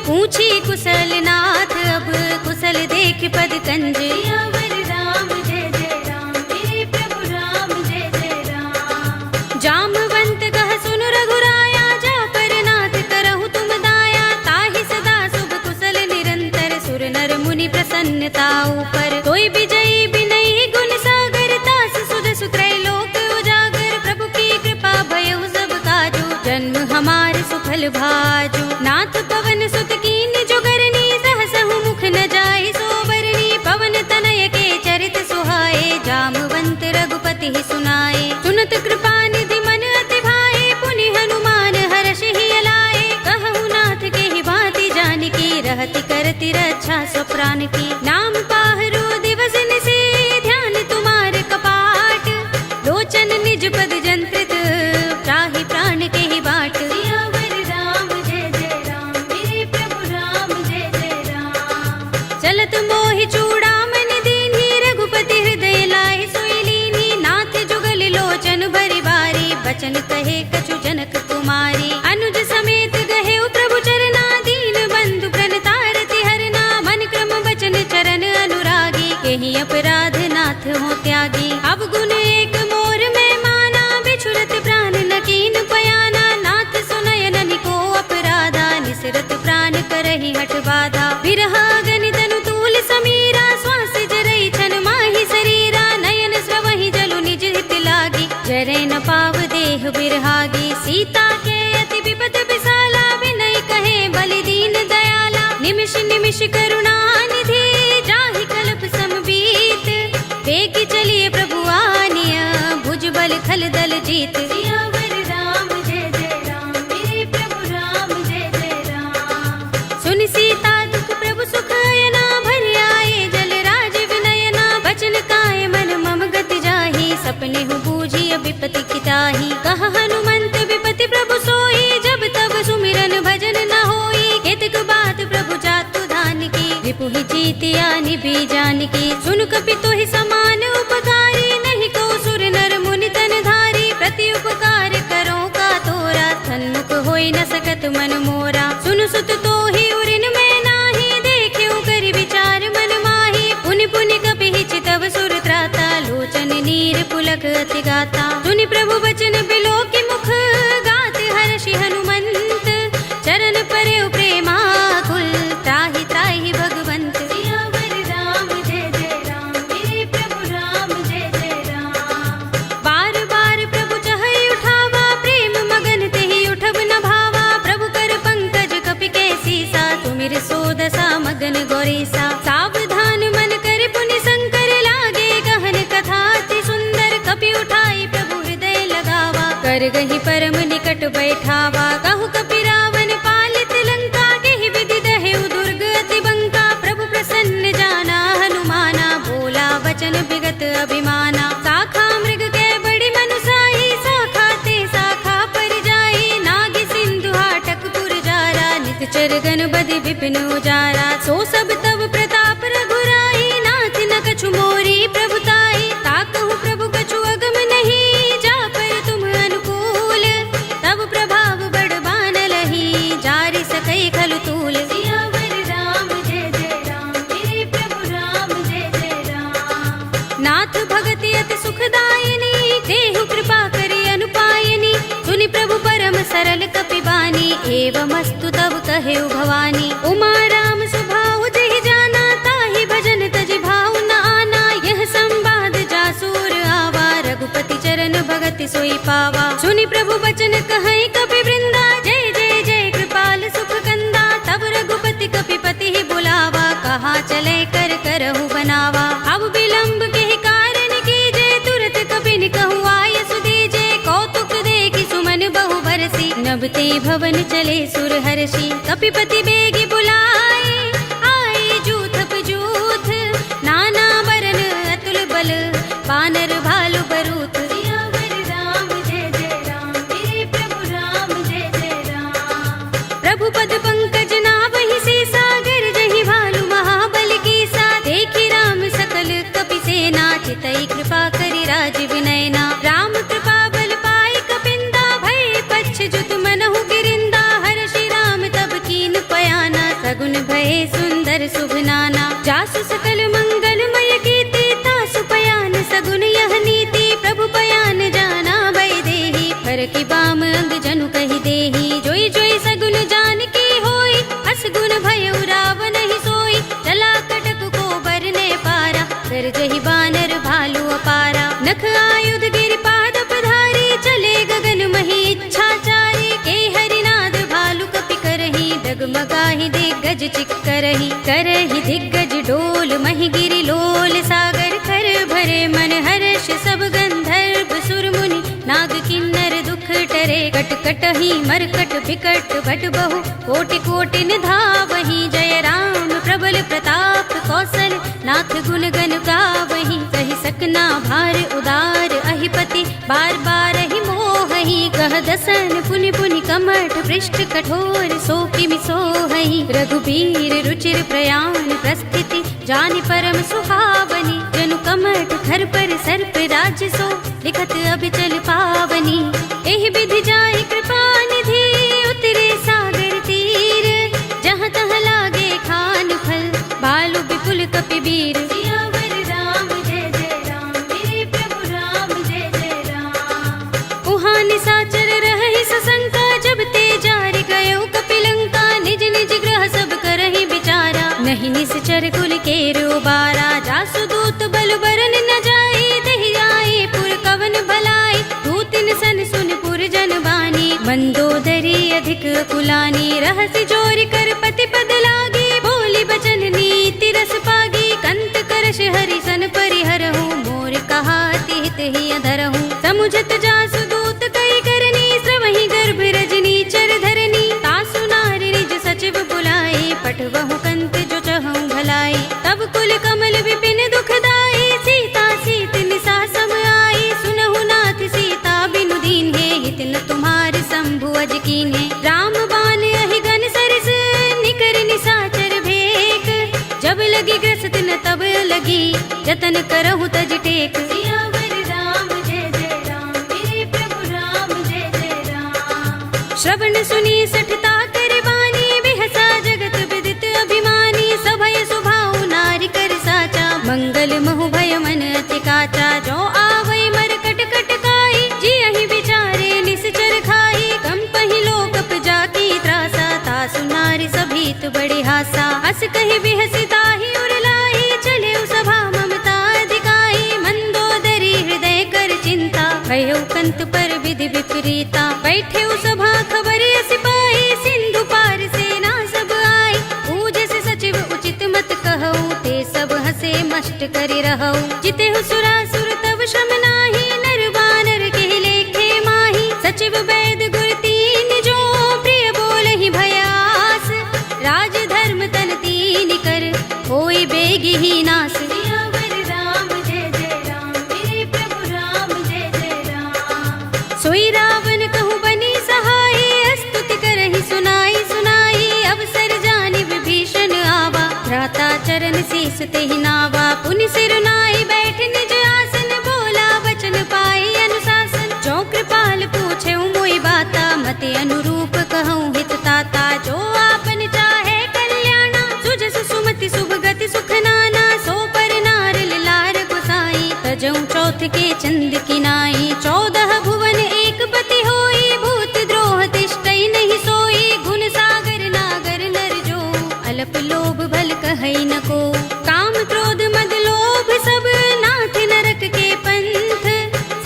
पूछी कुशल नाथ, अब कुशल देख पद कंज। सियावर राम जय जय राम, मेरे प्रभु राम जय जय राम। जामवंत कह सुनु रघुराया, जा पर नाथ करहु तुम दाया। ताहि सदा शुभ कुशल निरंतर, सुर नर मुनि प्रसन्नता ऊपर। कोई विजयी बिनहि गुण सागर, तास सुध सुत्रैलोक उजागर। प्रभु की कृपा भयउ सब काजू, जन्म हमार सुफल भाजू। नाथ पवन सुत कीन जो करनी, सहसहु मुख न जाय सोबरनी। पवन तनय के चरित सुहाए, जामवंत रघुपति ही सुनाए। सुनत कृपा निधि मन अति भाए, पुनि हनुमान हर्ष ही अलाए। कहु नाथ के ही भांति जानकी, रहति करति रक्षा स्वप्राण की। नाम पाहरो दिवस निसे ध्यान तुम्हारे कपाट, लोचन निज पद जंत्रित त्राहि प्राण के ही बाट। सियावर राम जय जय राम, मेरे प्रभु राम जय जय राम। चलत मोहि चूड़ामणि दीन्ही, रघुपति हृदय लाए सोई लीन्ही। नाथ जुगल लोचन भरि बारी, बचन कहे कछु जनक कुमारी। अनुज समेत गहे प्रभु चरना, दीन बंधु प्रणतारति हरना। मन क्रम बचन चरण अनुरागी, केहि अपराध नाथ हो त्यागी। अवगुण एक मोर में माना, बिछुरत प्राण न कीन पयाना। नाथ सुनयन निको अपराधा, निसरत प्राण करहि हठ बाधा। बिरहा गणित तनु तूल समीरा, श्वास जरई छन माहि शरीरा। नयन स्रवहि जलु निज हित लागी, जरै न पाव देह बिरहागी। सीता के अति विपद विसाला, विनय कहे बलि दीन दयाला। निमिष निमिष करुणा निधि, जाहि कल्प समबीत। बेगी चलिए प्रभु आनिया, भुज बल खल दल जीत। सियावर राम जय जय राम, मेरे प्रभु राम जय जय राम। सुनि सीता दुख प्रभु सुख अयना, भरि आए जल राज विनयना। बचन काय मन मम गति जाहि, सपने हु बूझी विपति किताही। कहा हनुमंत विपति प्रभु सोई, जब तब सुमिरन भजन न होई। केतक बात प्रभु जातु धान की, रिपुहि जीतिया निभि जान की। सुन कपि तोहि समान उपकारी, नहीं को सुर नर मुनि तन धारी। प्रति उपकार करो का तोरा, सन्मुख होई न सकत मन मोरा। सुन सुत तोहि उरिन में नाही, देखियो कर विचार मन माही। पुनि पुनि कपि चितव सुर त्राता, लोचन नीर पुलक अति गाता। सुनि प्रभु बचन बिलो की मुख, गात हर्षि हनुमंत। चरण परे प्रेमाकुल, त्राहि त्राहि भगवंत। सियावर राम जय जय राम, मेरे प्रभु राम जय जय राम। बार बार प्रभु चहई उठावा, प्रेम मगन तेहि उठब न भावा। प्रभु कर पंकज कपि के सीसा, तुमिर सोदसा मगन गौरीसा। सावधान मन कर पुनि शंकर, लागे गहन कथा अति सुंदर। कपि उठाई प्रभु हृदय लगावा, कर गही परम निकट बैठावा। कहु कपि रावण पालित लंका, केहि विधि दहेउ दुर्ग अति बंका। प्रभु प्रसन्न जाना हनुमाना, बोला वचन विगत अभिमाना। शाखा मृग के बड़ी मनुसाही, शाखा ते शाखा पर जाई। नाग सिंधु हाटक पुर जारा, नित चरगन बदि विपिन उजारा। सो सब तब प्रताप रघुराई, नाथ न कछु मोरी प्रभुताई। ताकहु प्रभु कछु अगम नहीं, जा पर तुम अनुकूल। तब प्रभाव बड़ बान लही, जारि सकई खलु तूल। सियावर राम जय जय राम, मेरे प्रभु राम जय जय राम। नाथ भगति अति सुखदायिनी, देहु कृपा करि अनुपायिनी। सुनि प्रभु परम सरल कपि बानी, एवमस्तु तब कहेउ भवानी। उमा राम स्वभाव जहि जाना, ताहि भजन तजि भाव न आना। यह संवाद जासूर आवा, रघुपति चरण भगति सोई पावा। सुनि प्रभु बचन कहै कपि वृंदा, जय जय जय कृपाल सुख कंदा। तब रघुपति कपि पति ही बुलावा, कहा चले कर करहु बनावा। अब विलंब के कारण कीजे, तुरत कपिन कहु आय सुदीजे। कौतुक देखि सुमन बहु बरसी, नभते भवन चले सुर हर्षि। कपिपति बेगी बुलाए, आए जूथ जूथ। नाना बरन अतुल बल, बानर भालु बरूथ। सियावर राम जय जय राम, मेरे प्रभु राम जय जय राम। प्रभु पद पंकज नावहि सीसा, गरजहि भालु महाबल कीसा। देखि राम सकल कपि सेना, चितई कृपा करि राज विनयना। राम कृपा बल पाई कपिंदा, भय पच्छ जुत मनहु गिरिंदा। हर्षि राम तब कीन पयाना, सगुन भय सुंदर शुभ नाना। जासु सकल मंगलमय कीर्ति, तासु पयान सगुन यह नीति। प्रभु पयान जाना भय देहि, फरकि बाम अंग जनु कहि देहि। जोई जोई सगुन जान की होई, अस गुण भयउ रावण ही सोई। चला कटक को बरने पारा, कर जहि बानर भालु अपारा। नख आयुध गिरि पाद पधारी, चले गगन मही इच्छाचारी। के हरिनाद भालु कपि करहि, डगमगाहि दिग्गज चिक्करहि। करहि दिग्गज डोल, महि गिरि लोल सागर। कर भरे मन हर्ष सब गंधर्व सुर मुनि, नाग किन्नर दुख टरे। करे। कट कट ही मरकट बिकट भट बहु कोटि कोटि निधावहि। जय राम प्रबल प्रताप कौशल नाथ गुण गण गावहि। कहि सकना भार उदार अहिपति बार बार ही मोहहि। कह दसन पुनि पुनि कमठ पृष्ठ कठोर सो किमि सोहहि। रघुबीर रुचिर प्रयाण प्रस्थिति जानि परम सुहावनी। जनु कमठ धर पर सर्प राज सो लिखत अभिचल पावनी। एहि विधि जाहि कृपा निधि उतरे सागर तीर। जहाँ तहाँ लागे खान फल बालु विपुल कपिबीर। सियावर राम जय जय राम मेरे प्रभु राम जय जय राम। उहाँ निसाचर रहहि सशंका जब ते जारि गयो कपिलंका। निज निज ग्रह सब करहि विचारा नहीं निश्चर कुल केरो बारा। जासु दूत बल बरन न जाई दहि आए पुर कवन भलाई। दूतिन सन सुन पुर जन बानी मंदोदरी अधिक कुलानी। रहसि जोरि कर पति पद लागी बोली बचन नीति रस पागी। कंत करश हरि सन परिहरहु मोर कहा हित ही अधरहु। समुझत जासु दूत कई करनी श्रवहि गर्भ रजनी चर धरनी। तासु नारि निज सचिव बुलाए पठवहु कंत जो चहु भलाई। तब कुल कमल विपिन दुखदाई सीता सीत निसा सम आई। सुनहु नाथ सीता बिनु दीन है हित न तुम्हार शंभु अज कीन है। राम बान अहि गन सरस निकर निसाचर भेक। जब लगी ग्रस्त न तब लगी जतन करहु तज टेक। सियावर राम जय जय राम मेरे प्रभु राम जय जय राम। श्रवण सुनी सठता कर बानी बिहसा जगत विदित अभिमानी। सभय सुभाउ नारी कर साचा मंगल महु भय मन अति काचा। जो आवै मर कट कट काई जियहि विचारे निश्चर खाई। कंपहि लोक जाकी त्रासा तासु नारी सभीत बड़े हासा। हस कहि बिहसि ताहि उरलाई चले सभा ममता अधिकाई। मंदोदरी हृदय कर चिंता भयो कंत पर विधि विपरीता। बैठे सभा खबर सिपाही सिंधु पार सेना सब आई। पूजस सचिव उचित मत कहऊ ते सब हसे मष्ट करि रहऊ। जितेहु सुरासुर तब श्रम नाही नर बानर के लेखे माही। सचिव वैद गुर तीन जो प्रिय बोलहि भयास। राज धर्म तन तीन कर होई बेगी ही नास। सियावर राम जय जय राम मेरे प्रभु राम जय जय राम। सोई रावण कहु बनी सहाय स्तुति करहि सुनाई सुनाई। अवसर जानि विभीषण आवा भ्राता चरण शीस तेहि नावा। पुनि सिर नाई बैठ निज आसन बोला वचन पाई अनुशासन। जो कृपाल पूछे मोई बाता मते अनुरूप कहूँ हित ताता। जो आपन चाहे कल्याणा सुजस सुमति शुभ गति सुख नाना। सो पर नार लार गुसाई तजऊ चौथ के चंद किनाई। 14 भुवन एक पति होई भूत द्रोह तिष्ठई नहीं सोई। गुण सागर नागर नर जो अल्प लोभ भल कहई न को। काम क्रोध मद लोभ सब नाथ नरक के पंथ।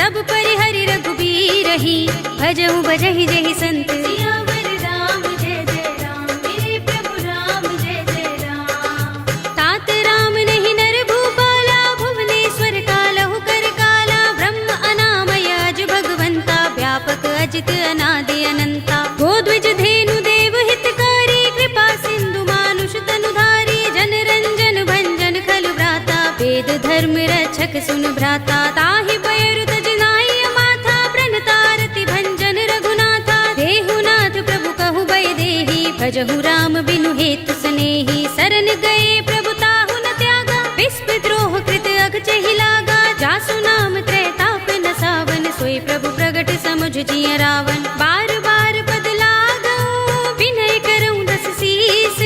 सब परिहरि रघुबीर ही भजहु भजहि जहि संत। सियावर राम जय जय राम मेरे प्रभु राम जय जय राम। तात राम नहीं नर भूपाला भुवनेश्वर कालहु कर काला। ब्रह्म अनामय अज भगवंता व्यापक अजित अनादि अनंता। गोद्विज धेनु देव हितकारी कृपा सिंधु मानुष तनुधारी। जन रंजन भंजन खल भ्राता वेद धर्म रक्षक सुन भ्राता। ताहि बयरु तज नाई माथा प्रणतारति भंजन रघुनाथा। देहुनाथ प्रभु कहु भय देहि भजहु राम बिनु हेतु सनेहि। सरन गए प्रभु ताहु न त्यागा विस्प द्रोह कृत अघचहि लागा। जासु नाम त्रैताप न सावन सोई प्रभु प्रगट समुझ जिय रावण। बार बार पद लागऊ विनय करऊँ दस शीस।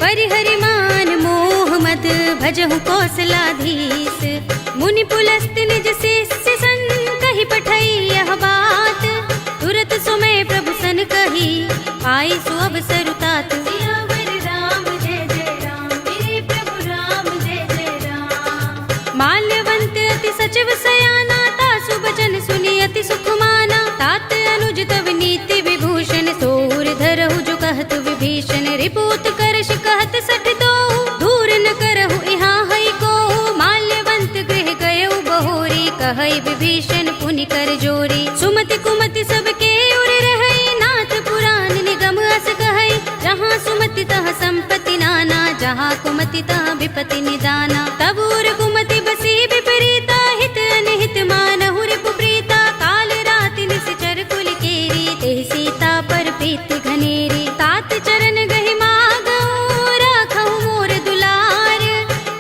परिहरि मान मोह मद भजहु कौशलाधीश। मुनि पुलस्त निज शिष्य सन कहि पठई यह बात। तुरत सुमय प्रभु सन कही पाई सु अवसर तात। सियावर राम जय जय राम मेरे प्रभु राम जय जय राम। माल्यवंत अति सचिव सयाना तासु बचन सुनि अति सुख माना। तात अनुज तव नीति विभूषण सोर धरहु जो कहत विभीषण। रिपुत करश कहत सठ दो दूर न करहु यहाँ हई को। माल्यवंत गृह गयो बहु सुमति कुमति सबके उर रहई, नाथ पुराण निगम अस कहई। जहाँ सुमति तह संपत्ति नाना, जहाँ कुमति तह विपत्ति निदाना। तब उर कुमति बसी विपरीता, हित अनहित मानहु रिपु प्रीता। काल राति निश्चर कुल केरी, तेहि सीता पर प्रीति घनेरी। तात चरण गहि मागहु, राखहु मोर दुलार।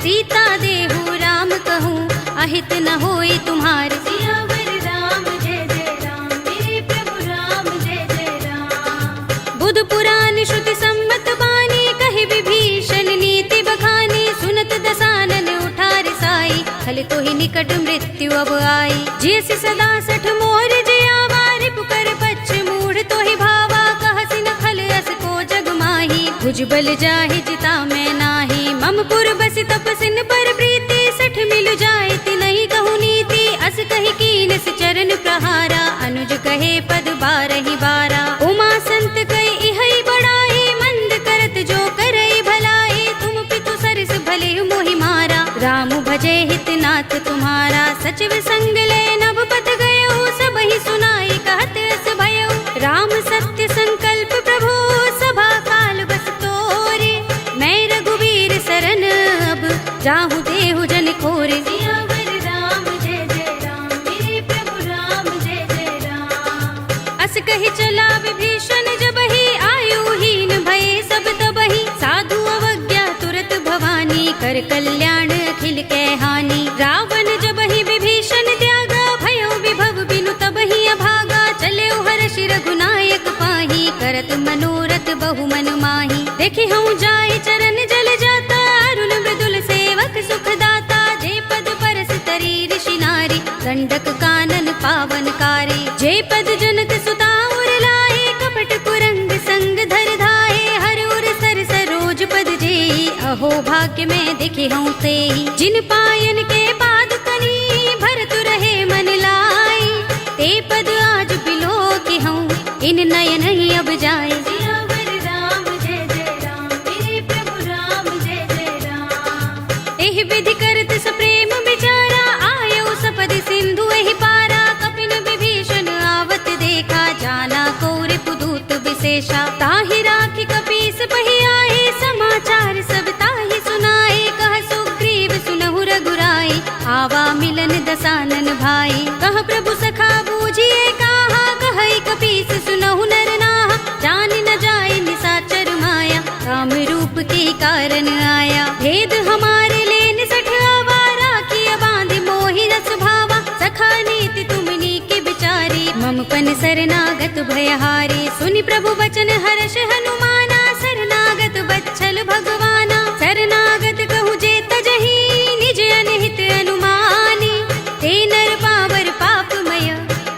सीता देहु राम कहूँ, अहित न होई तुम्हार। सियावर राम जय जय राम, मेरे प्रभु राम जय जय राम। बुध पुराण श्रुति सम्मत बानी, कहि विभीषण नीति बखानी। सुनत दसानन उठा रिसाई, खल तो ही निकट मृत्यु अब आई। जैसी सदा सठ मोर जयावा, रिपु कर पच्छ मूढ़ तो ही भावा। कहसी न खल अस को जग माही, भुजबल जाहि जिता मैं नाही। मम पुर बसि तपसिन पर प्रीति, सठ मिल जाए तिनहि कहु नीति। अस कहि कीनस चरण प्रहारा, अनुज कहे पद बारहि बारा। उमा संत कहि इहै बड़ाई, मंद करत जो करई भलाई। तुम पितु सरस भले मोहि मारा, राम भजे हित नाथ तुम्हारा। सचिव संग ले नभ पत गयो, सबहि सुनाई कहत अस भयो। राम सत्य संकल्प प्रभु, सभा काल बस तोरे। मैं रघुवीर सरन अब, जाहु देहु जन खोरे। सियावर राम जय जय राम, मेरे प्रभु राम जय जय राम। अस कहि चला विभीषण जबहि, आयुहीन भये सब तबहि। साधु अवज्ञा तुरत भवानी, कर कल्याण अखिल के हानि। रावण जबहि विभीषण त्यागा, भयो विभव बिनु तबहि अभागा। चले हर्षि रघुनायक पाही, करत मनोरथ बहु मन माही। देखि हूँ जाय चरण जल जाता, अरुण मृदुल सेवक सुख दाता। जे पद परस तरी ऋषि नारी, गंडक कानन पावन कारी। जे पद जनक सुता उर लाए, कपट कुरंग संग धर धाये। हर उर सर सरोज पद जेई, अहो भाग्य में दिखे हूँ तेई। जिन पायन के पाद कनी, भरत रहे मन लाई। ते पद आज बिलो के हूँ, इन नयन ही अब जाए। सियावर राम जय जय राम, मेरे प्रभु राम जय जय राम। एहि विधि करत सप्रेम विचारा, आयो सपद सिंधु एहि पारा। कपिन विभीषण आवत देखा, जाना कौर पुदूत विशेषा। ताहि राखी कपीस बहि आए, समाचार सब ताहि सुनाए। कह सुग्रीव सुनहु रघुराई, आवा मिलन दसानन भाई। कह प्रभु सखा बूझिए कहा, कहई कपीस सुनहु नर नाहा। जान न जाए निसाचर माया, काम रूप के कारण आया। भेद हमारे लेन सठ आवारा, किया बांध मोहि रस भावा। सखा नीति तुमनी के बिचारी, मम पन शरणागत भयहारी। सुनि प्रभु वचन हर्ष हनुमाना, शरणागत बच्छल भगवाना। शरणागत कहु जे तजहि, निज अनहित अनुमानी। ते नर पावर पापमय,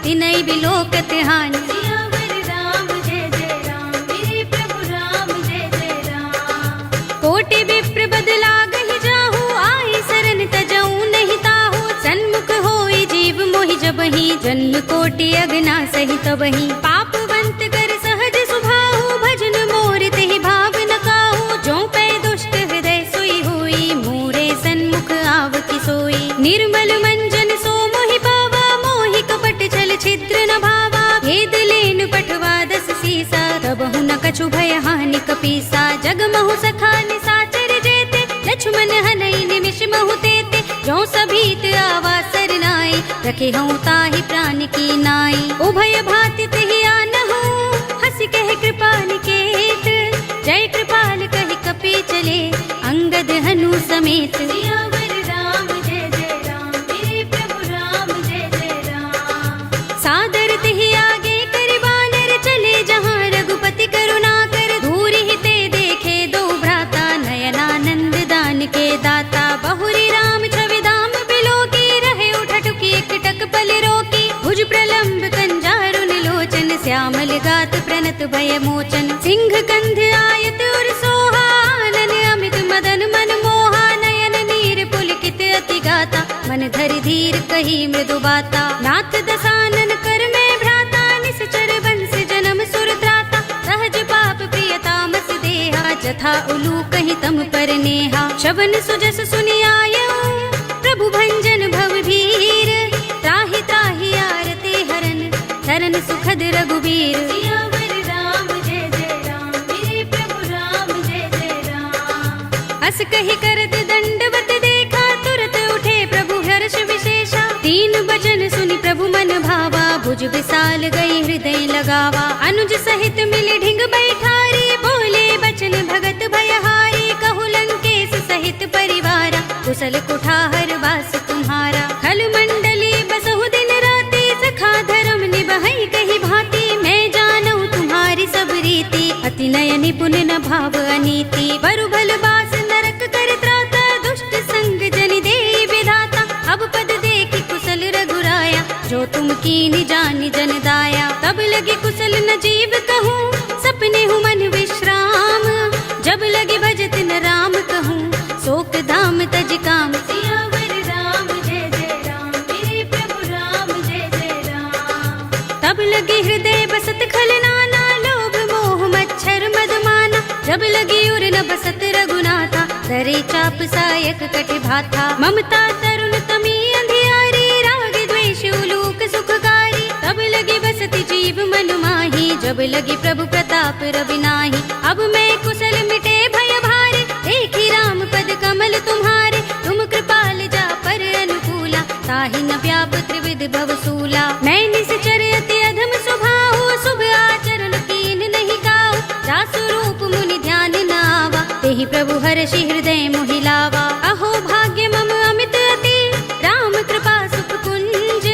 तिनै बिलोकत हानि। सियावर राम जय जय राम, मेरे प्रभु राम जय जय राम। कोटि विप्र बदला गहि जाहु, आई सरन तजऊ नहीं ताहु। सन्मुख होई जीव मोहि जबहि, जन्म कोटि अगना सहि तबहि। पापवंत कर सहज सुभाहु, भजन मोर तेहि भाव न काहू। जो पै दुष्ट हृदय सोई होई, मोरे सन्मुख आव कि सोई। निर्मल मंजन सो मोहि पावा, मोहि कपट छल छिद्र न भावा। भेद लेन पठवा दस सीसा, तबहु न कछु भय हानि कपीसा। जगमहु सखा निसाचर जेते, लक्ष्मण हनई निमिष महु तेते। जो सभीत आवा सरनाई, रखे हूँ ताहि प्राण की नाई। उभय भाति तेहि आनहु, हंसी कह कृपा निकेत। जय कृपाल कहि कपि चले, अंगद हनु समेत। सियावर राम जय जय राम, मेरे प्रभु राम जय जय राम। सादर तेहि आगे करि बानर, चले जहाँ रघुपति करुणा कर। धूरि ही ते देखे दो भ्राता, नयनानंद दान के दाता। बहुरी राम छवि धाम बिलो की, रहे उठटुकी एकटक पल रोकी। भुज प्रलंब कंजारुन लोचन, श्यामल गात प्रणत भय मोचन। सिंह कंध आयत उर सोहा, आनन अमित मदन मन मोहा। नयन नीर पुलकित अति गाता, मन धरि धीर कही मृदु बाता। नाथ दसानन कर में भ्राता, निश्चर बंस जन्म सुर त्राता। सहज पाप प्रिय तामस देहा, जथा उलू कहीं तम पर नेहा। शबन सुजस सुनि आयऊ, प्रभु भंजन भव भीर। त्राहि त्राहि आरते हरन, सरन सुखद रघुबीर। सियावर राम जय जय राम, मेरे प्रभु राम जय जय राम। अस कहि करत दंडवत देखा, तुरत उठे प्रभु हर्ष विशेषा। तीन बचन सुनि प्रभु मन भावा, भुज विशाल गई हृदय लगावा। अनुज सहित मिल ढिंग बैठारी, बोले बचन भगत भयहारी। कहु लंकेश सहित परिवारा, कुशल कुठार वास तुम्हारा। खल मंडली बसहु दिन राति, सखा धर्म निबहै कही भांति। मैं जानऊ तुम्हारी सब रीति, अति नय निपुण न भाव अनीति। बरु भल बास नरक कर त्राता, दुष्ट संग जनि देई विधाता। अब पद देखि कुशल रघुराया, जो तुम कीनि जानि जन दाया। तब लगे कुशल न जीव कहूँ, सपने हूँ मन विश्राम। जब लगे भजत न राम कहूँ, शोक धाम तज काम। सियावर राम जय जय राम, मेरे प्रभु राम जय जय राम। तब लगे हृदय बसत खल नाना, लोभ मोह मच्छर मदमाना। जब लगी उर न बसत रघुनाथा, धरे चाप सायक कटि भाथा। ममता तरुण तमी अंधियारी, राग द्वेष उलूक सुखकारी। तब लगी बसति जीव मन माही, जब लगी प्रभु प्रताप रवि नाही। अब मैं कुशल मिटे भय भारे, देखी राम पद कमल तुम्हारे। तुम कृपाल जा पर अनुकूला, ताहि न व्याप त्रिविध भवसूला। मैं निश्चर अति अधम स्वभाव, शुभ आचरण कीन नहीं काऊ। जासु रूप मुनि ध्यान न आवा, तेहि प्रभु हर्षि हृदय मोहि लावा। अहो भाग्य मम अमित अति, राम कृपा सुख कुंज।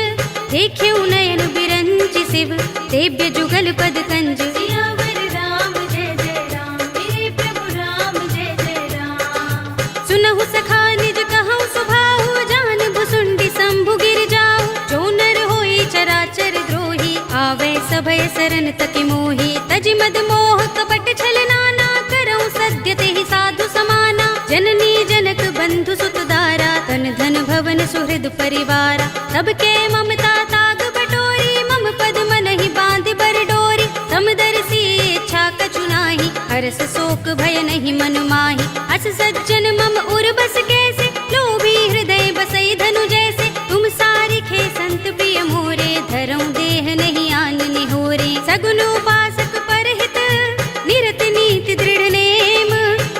देख्यऊ नयन बिरंचि शिव, सेव्य जुगल पद कंज। सियावर राम जय जय राम, मेरे प्रभु राम जय जय राम। सुनहु सखा निज कहूँ सुभाहु, जान भुसुंडी शंभु गिर जाऊ। जो नर होई चराचर द्रोही, आवे सभय सरन तकि मोही। तजि मद मोह कपट छल नाना, करऊँ सद्य तेहि साधु समाना। जननी जनक बंधु सुत दारा, तन धन भवन सुहृद परिवारा। सबके ममता ताग बटोरी, मम पद मनहि बांधि बर डोरी। समदर्शी इच्छा कछु नाही, हरस शोक भय नहीं मन माही। अस सज्जन मम उर बस कैसे, लोभी हृदय बसई धनु जैसे। तुम सारिखे संत प्रिय मोरे, धरऊँ देह नहीं आन निहोरे। सगुन उपासक परहित, निरत नीति दृढ़ नेम।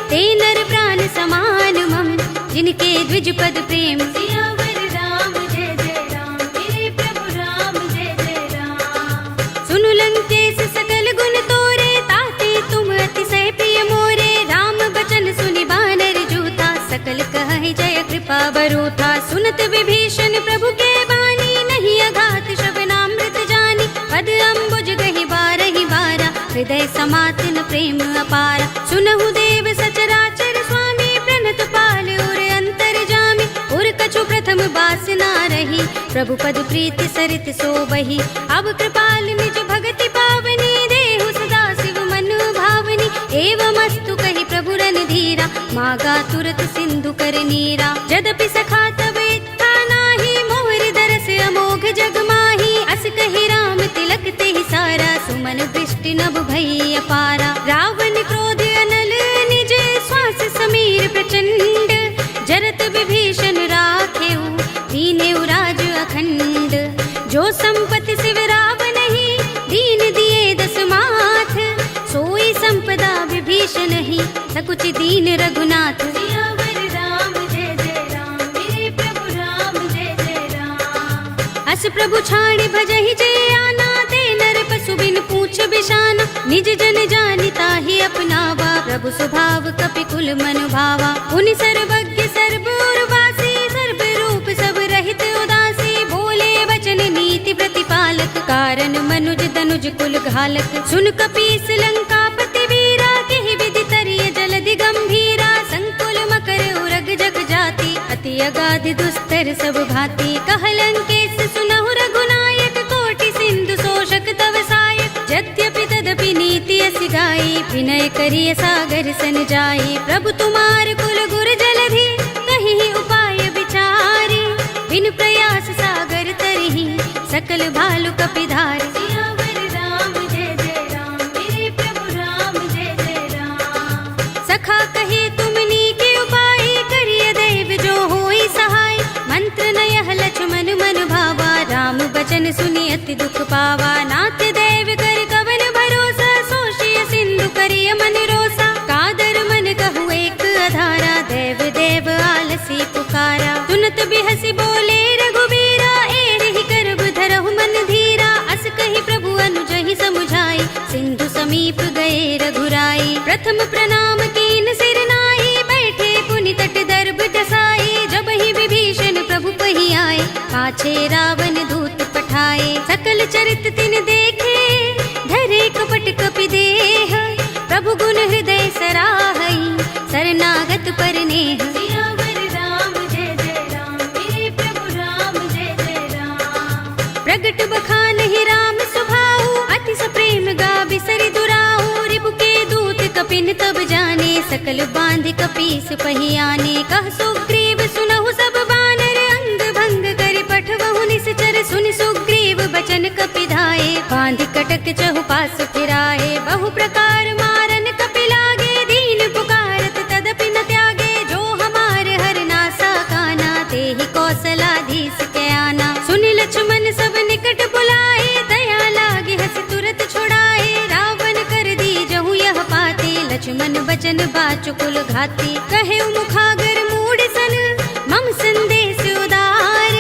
ते नर प्राण समान मम, जिनके द्विज पद प्रेम। सियावर राम जय जय राम, मेरे प्रभु राम जय जय राम। सुनु लंकेश सकल गुण तोरे, ताते तुम अतिशय प्रिय मोरे। राम बचन सुनि बानर जूथा, सकल कहहि जय कृपा बरूथा। सुनत विभीषण प्रभु के बानी, नहीं अघात श्रवणामृत जानी। पद अम्बुज गहि बारहि बारा, हृदय समात न प्रेम अपारा। सुनहु देव सचराचर स्वामी, प्रणत पाल उर अंतर जामी। उर कछु प्रथम बासना रही, प्रभु पद प्रीति सरित सोबही। अब कृपाल निज भगति पावनी, देहु सदा शिव मन भावनी। एवमस्तु कहि प्रभु रणधीरा, मागा तुरत सिंधु कर नीरा। यद्यपि सखा तब इच्छा नाही, मोहर दरस अमोघ जग माही। अस कहि राम तिलक तेहि सारा, सुमन दृष्टि नभ भई अपारा। रावण क्रोध अनल निज, श्वास समीर प्रचंड। जरत विभीषण राखेऊ, दीनेऊ राज अखंड। जो संपत्ति शिव रावण ही, दीन दिए दस माथ। सोई संपदा विभीषण ही, सकुच दीन रघुनाथ। सियावर राम जय जय राम, मेरे प्रभु राम जय जय राम। अस प्रभु छाड़ भजहि जय आना, ते नर पशु बिन पूछ बिशाना। निज जन जानिता ही अपनावा, प्रभु स्वभाव कपि कुल मन भावा। उनि सर्वज्ञ सर्व उर्वासी, सर्व रूप सब रहित उदासी। बोले वचन नीति प्रतिपालक, कारण मनुज तनुज कुल घालक। सुन कपीस लंकापति वीरा, केहि विधि तरिय जलधि गंभीरा। संकुल मकर उरग जग जाति, अति अगाध दुस्तर सब भांति। कह लंकेश सुनहु रघुनायक, कोटि सिंधु शोषक तव सायक। यद्यपि तदपि नीति अस गाई, विनय करिय सागर सन जाई। प्रभु तुम्हार कुल गुर जलधि, कहीं उपाय विचारी। बिन प्रयास सागर तरही, सकल भालु कपिधारी। सियावर राम जय जय राम, मेरे प्रभु राम जय जय राम। सखा कहे तुमनी के उपाय, करिय दैव जो होई सहाय। मंत्र नयह लक्ष्मण मन भावा, राम बचन सुनि अति दुख पावा। नाथ देव कर कवन भरोसा, सोशिय सिंधु करिय मन रोसा। कादर मन कहु एक अधारा, देव देव आलसी पुकारा। सुनत बिहसी बोले रघुबीरा, एहि करब धरहु मन धीरा। अस कहि प्रभु अनुजहि समुझाई, सिंधु समीप गए रघुराई। प्रथम प्रणाम कीन सिर नाई, बैठे पुनि तट दर्भ दसाई। जब ही विभीषण प्रभु पहि आए, पाछे रावण दूत पठाए। सकल चरित तिन देखे, धरे कपट कपि देह। प्रभु गुण हृदय सराहई, शरणागत पर नेह। सियावर राम जय जय राम, मेरे प्रभु राम जय जय राम। प्रगट बखान ही राम सुभाऊ, अति सप्रेम गा बिसरि दुराऊ। रिपु के दूत कपिन तब जाने, सकल बांध कपीस पहि आने। कह सुग्रीव सुनहु सब बानर, अंग भंग कर पठवहु निश्चर। सुनि सुग्रीव बचन कपि धाये, बांध कटक चहुपास फिराए। बहु प्रकार मारन कपि लागे, दीन पुकारत तदपि न त्यागे। जो हमार हरनासा काना, तेहि कौशलाधीश के आना। सुनि लक्ष्मण सब निकट बुलाए, दया लागे हस तुरत छुड़ाए। रावण कर दी जहु यह पाते, लक्ष्मण बचन बाचुकुल घाती। कहे मुखागर मूढ़ सन, मम संदेश उदार।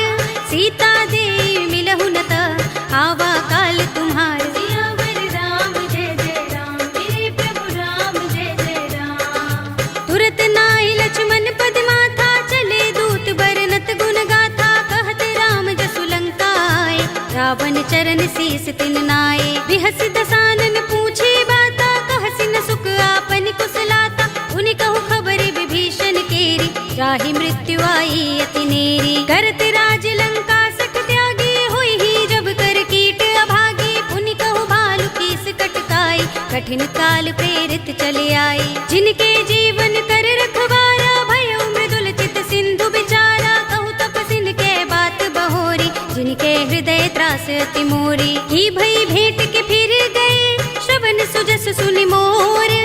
सीता दे मिलहु न त, आवा काल तुम्हार। सियावर राम जय जय राम, मेरे प्रभु राम जय जय राम। तुरत नाई लक्ष्मण पद माथा, चले दूत बरनत गुण गाथा। कहत राम जसु लंका आए, रावण चरण शीस तिन नाए। बिहस दसानन पूछे बाता, कहसि न सुख आपन कुशलाता। उनि कहु खबर विभीषण केरी, जाहि मृत्यु आई अति नेरी। करत राज लंका सठ त्यागी, होई ही जब कर कीट अभागी। पुनि कहु भालु कीस कटकाई, कठिन काल प्रेरित चले आई। जिनके जीवन कर रखवारा, भयो मृदुल चित सिंधु बिचारा। कहु तपसिन के बात बहोरी, जिनके हृदय त्रास अति मोरी। ही भई भेंट के फिर गए, श्रवण सुजस सुनि मोर।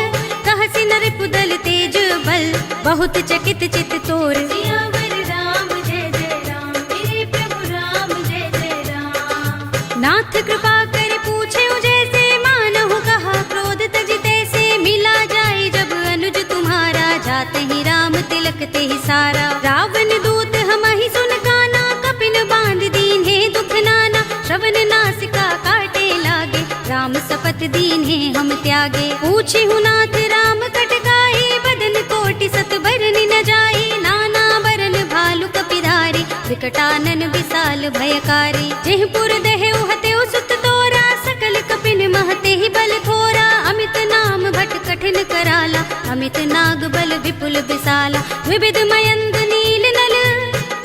कहसि नर पुदल तेज बल, बहुत चकित चित तोर। सियावर राम जय जय राम, मेरे प्रभु राम जय जय राम। नाथ कृपा कर पूछे जैसे, मानहु कहा क्रोध तजिते से। मिला जाए जब अनुज तुम्हारा, जाते ही राम तिलक ते ही सारा। रावण दूत हमहि सुन काना, कपिन बांध दीन्हे दुख नाना। श्रवण नासिका काटे लागे, राम सपत दीन्हे हम त्यागे। पूछे नाथ राम कटकाई, बदन कोटि सत बरनि न जाई। नाना बरन भालु कपिधारी, विकटानन विशाल भयकारी। जेहपुर देहु हतेउ सुत तोरा, सकल कपिन महते ही बल थोरा। अमित नाम भट कठिन कराला, अमित नाग बल विपुल विशाला। विविध मयंद नील नल,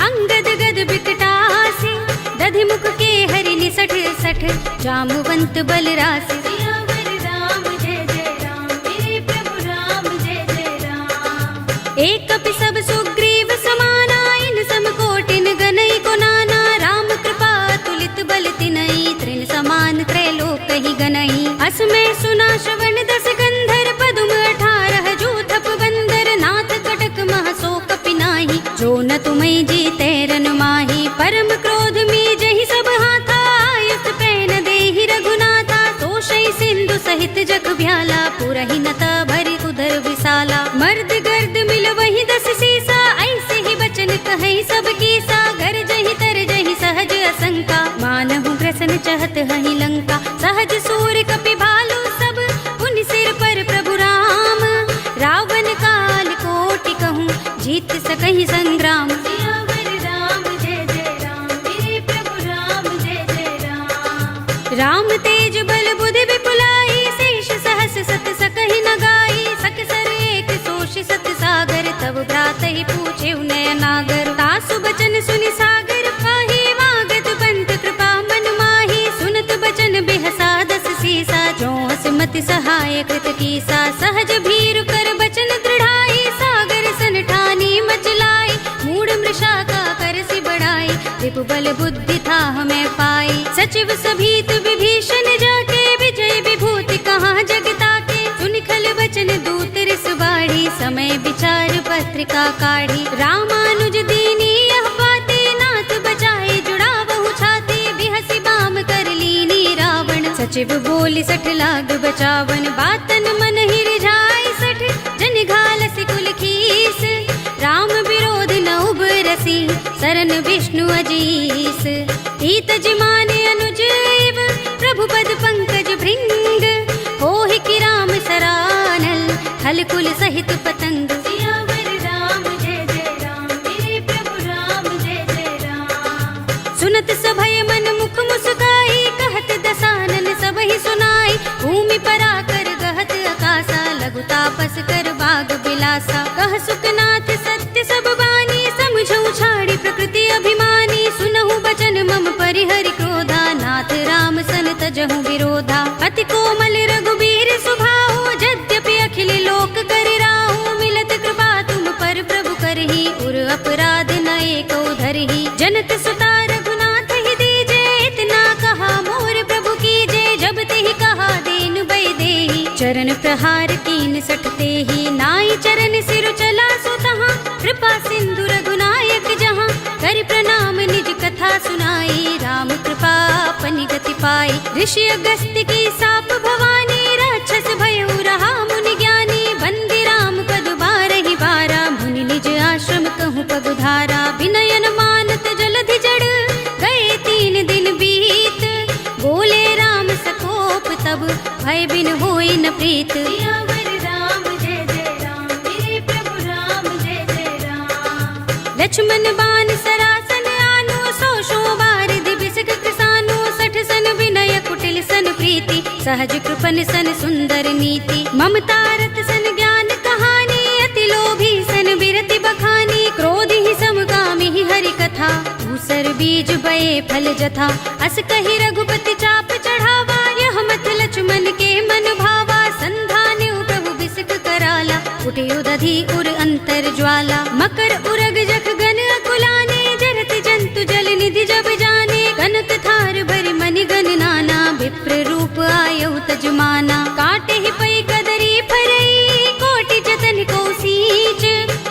अंगद गद बिकटासी। दधि मुख के हरि निसठ सठ, जामवंत बल रासि। सियावर राम जय जय राम, मेरे प्रभु राम जय जय राम। एक कपि सब सुग्रीव समाना, इन सम कोटिन गनई को नाना। राम कृपा तुलित बल तिनई, तृण समान त्रैलोक ही गनई। अस में सुना श्रवण दस गंधर, पदुम 18 जूथप बंदर। नाथ कटक मह सो कपि नाही, जो न तुम्हें जीते रन माही। परम क्रोध में जहि सब हाथा, आयुष पैन देहि रघुनाथा। तोषई सिंधु सहित जग भ्याला, पुरहि नता भरि उदर विशाला। मर्द गर्द मिल वही 10 सीसा, ऐसे ही बचन कहि सब कीसा। गर जहि तर जहि सहज असंका, मानहु ग्रसन चहत हहि लंका। सहज सूर कपि भालु सब, पुनि सिर पर प्रभु राम। रावण काल कोटि कहूँ, जीत सकहि संग्राम। सियावर राम जय जय राम, मेरे प्रभु राम जय जय राम। राम तेज बल बुद्धि विपुलाई, शेष सहस सत सकहि न गाई। सकसर एक सोष सत सागर, तब भ्रात ही पूछे उनय नागर। तासु बचन सुनि सागर पाही, मागत पंत कृपा मन माही। सुनत बचन बिहसा 10 सीसा, जो हसमति सहाय कृत कीसा। सहज भीरु कर बचन दृढ़ाई, सागर सन ठानी मचलाई। मूढ़ मृषा का करसि बढ़ाई, रिपु बल बुद्धि था हमें पाई। सचिव सभीत विभीषण जाके, विजय विभूति कहाँ जगता के। सुनि खल बचन दूत रिस बाढ़ी, समय विचार पत्रिका काढ़ी। रामानुज दीनी यह बातें, नाथ बचाए जुड़ा बहु छाती। बिहसी बाम कर लीनी रावण सचिव बोली 60 लाग बचावन, बातन मन ही रिझाई 60 जन घालसी कुल खीस। राम विरोध न उबरसी सरन विष्णु अजीस, तीत जिमाने अनुज इव प्रभु पद पंकज भृंग। होहि कि राम सरानल खल कुल सहित पतंग। सियावर राम जय जय राम, मेरे प्रभु राम जय जय राम। सुनत सभय मन मुख मुस्काई, कहत दसानन सबहि सुनाई। भूमि पराकर गहत आकाशा, लघु तापस कर बाग बिलासा। कह सुखनाथ सत्य सब बानी, समझऊ छाड़ी प्रकृति अभिमानी। सुनहु बचन मम परिहरि क्रोधा, नाथ राम सन तजहु विरोधा। अति कोमल रघुबीर सुभाहु, यद्यपि अखिल लोक कर राहु। मिलत कृपा तुम पर प्रभु करही, उर अपराध न एको धरही। जनत सुता रघुनाथ ही दीजे, इतना कहा मोर प्रभु कीजे। जब तेहि कहा दीन बै देहि, चरण प्रहार कीन 60 तेहि। नाई चरण सिर चला सो तहाँ, कृपा सिंधु रघुनायक जहाँ। कर प्रणाम निज कथा सुनाई, राम कृपा अपनी गति पाई। ऋषि अगस्त्य की साप भवानी, राक्षस भयउ रहा मुनि ज्ञानी। बंदी राम पद बारहि बारा, मुनि निज आश्रम कहूँ पगुधारा। विनयन मानत जलधि जड़, गए 3 दिन बीत। बोले राम सकोप तब, भय बिन होई न प्रीत। सियावर राम जय जय राम, मेरे प्रभु राम जय जय राम। लक्ष्मण बान सरासन आनो, 100 बारिधि बिसक कृसानो। 60 सन विनय कुटिल सन प्रीति, सहज कृपन सन सुंदर नीति। ममता रत सन ज्ञान कहानी, अति लोभी सन बिरति बखानी। क्रोध ही समकामी ही हरि कथा, धूसर बीज बये फल जथा। अस कहि रघुपति चाप चढ़ावा, यह मत लक्ष्मण के मन भावा। संधान्यु प्रभु बिसक कराला, उठियो दधि उर अंतर ज्वाला। मकर उरग जख गन अकुलाने, जरत जंतु जल निधि जब जाने। कनक थार भरि मनि गन नाना, विप्र रूप आयौ तजमाना। काटे ही पै कदरी फरई, कोटि जतन को सींच।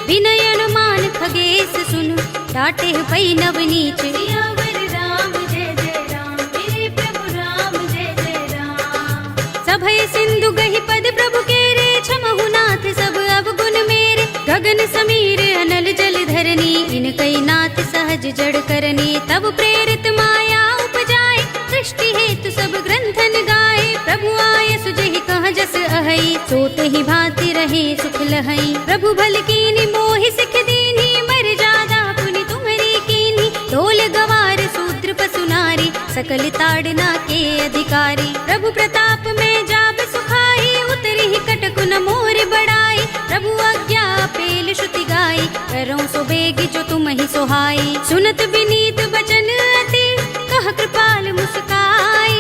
विनयन मान खगेश सुन, डाटे ही पै नवनीच। सियावर राम जय जय राम, मेरे प्रभु राम जय जय राम। सभय सिंधु गहि पद प्रभु केरे, क्षमहु नाथ सब अवगुण मेरे। गगन समीर अनल जल धरनी, इनकै नाथ सहज जड़ करनी। तब प्रेरित माया उपजाए, सृष्टि हेतु सब ग्रंथन गाए। प्रभु आय सुजहि कह जस अहै, सोत ही भांति रहे सुख लहै। प्रभु भल कीनी मोहि सिख दीनी, मर्यादा पुनि तुम्हरी कीनी। ढोल गवार शूद्र पशु नारी, सकल ताड़ना के अधिकारी। प्रभु प्रताप में जाब सुखाई, उतरी ही कटकु न मोर बड़ाई। प्रभु आज्ञा पेल श्रुति गाई, करऊं सो बेग जो तुम ही सोहाई। सुनत विनीत बचन अति, कह कृपाल मुस्काई।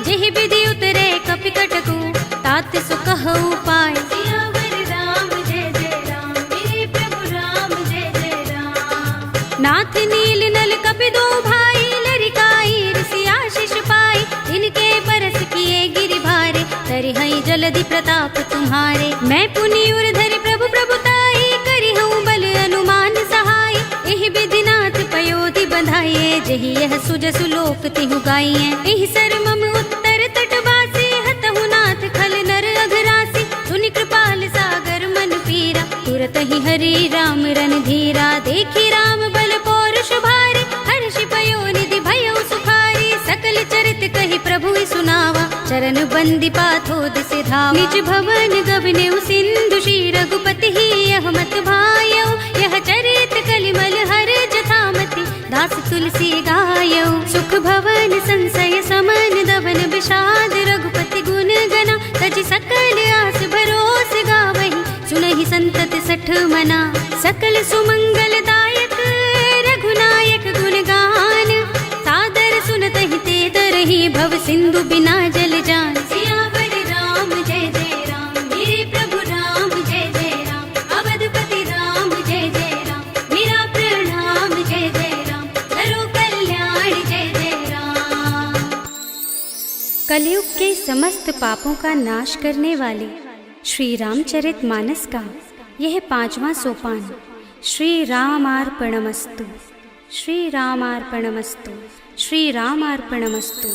जेहि विधि उतरे कपि कटकु, तात सो कहु पाय। सियावर राम जय जय राम, मेरे प्रभु राम जय जय राम। नाथ नील नल कपि दो भाई, लरिकाई ऋषि आशीष पाई। इनके परस किए गिरि भारे, तरिहै जलधि प्रताप तुम्हारे। मैं पुनि उर धरि प्रभु प्रभुताई, करिहऊँ बल अनुमान सहाय। एहि विधि नाथ पयोधि बंधाइए, जेहि यह सुजसु लोक तिहु गाइए। एहि सर मम उत्तर तटवासी, हतहु नाथ खल नर अघरासी। सुनि कृपाल सागर मन पीरा, तुरत ही हरि राम रन धीरा। देखी राम बल पौरुष भारी, हर्षि पयो निधि भयउ सुखारी। सकल चरित कहि प्रभु सुनावा, चरण बंदी पाथोद से धावा। निज भवन गबनेउ सिंधु, श्री रघुपति ही यह मत भायौ। यह चरित कलिमल हर जथामति, दास तुलसी गायौ। सुख भवन संशय समन, दवन विषाद रघुपति गुण गना। तज सकल आस भरोस गावहि, सुनहि संतत 60 मना। सकल सुमंगल दायक रघुनायक गुण गान, सादर सुनतहि ते तरहि भव सिंधु बिना जल जान। सियावर राम जय जय राम, मेरे प्रभु राम जय जय राम। अवधपति राम जय जय राम, मेरा प्रणाम जय जय राम। करो कल्याण जय जय राम। कलयुग के समस्त पापों का नाश करने वाले श्री रामचरितमानस का यह 5वां सोपान श्री रामार्पणमस्तु, श्री रामार्पणमस्तु, श्री रामार्पणमस्तु।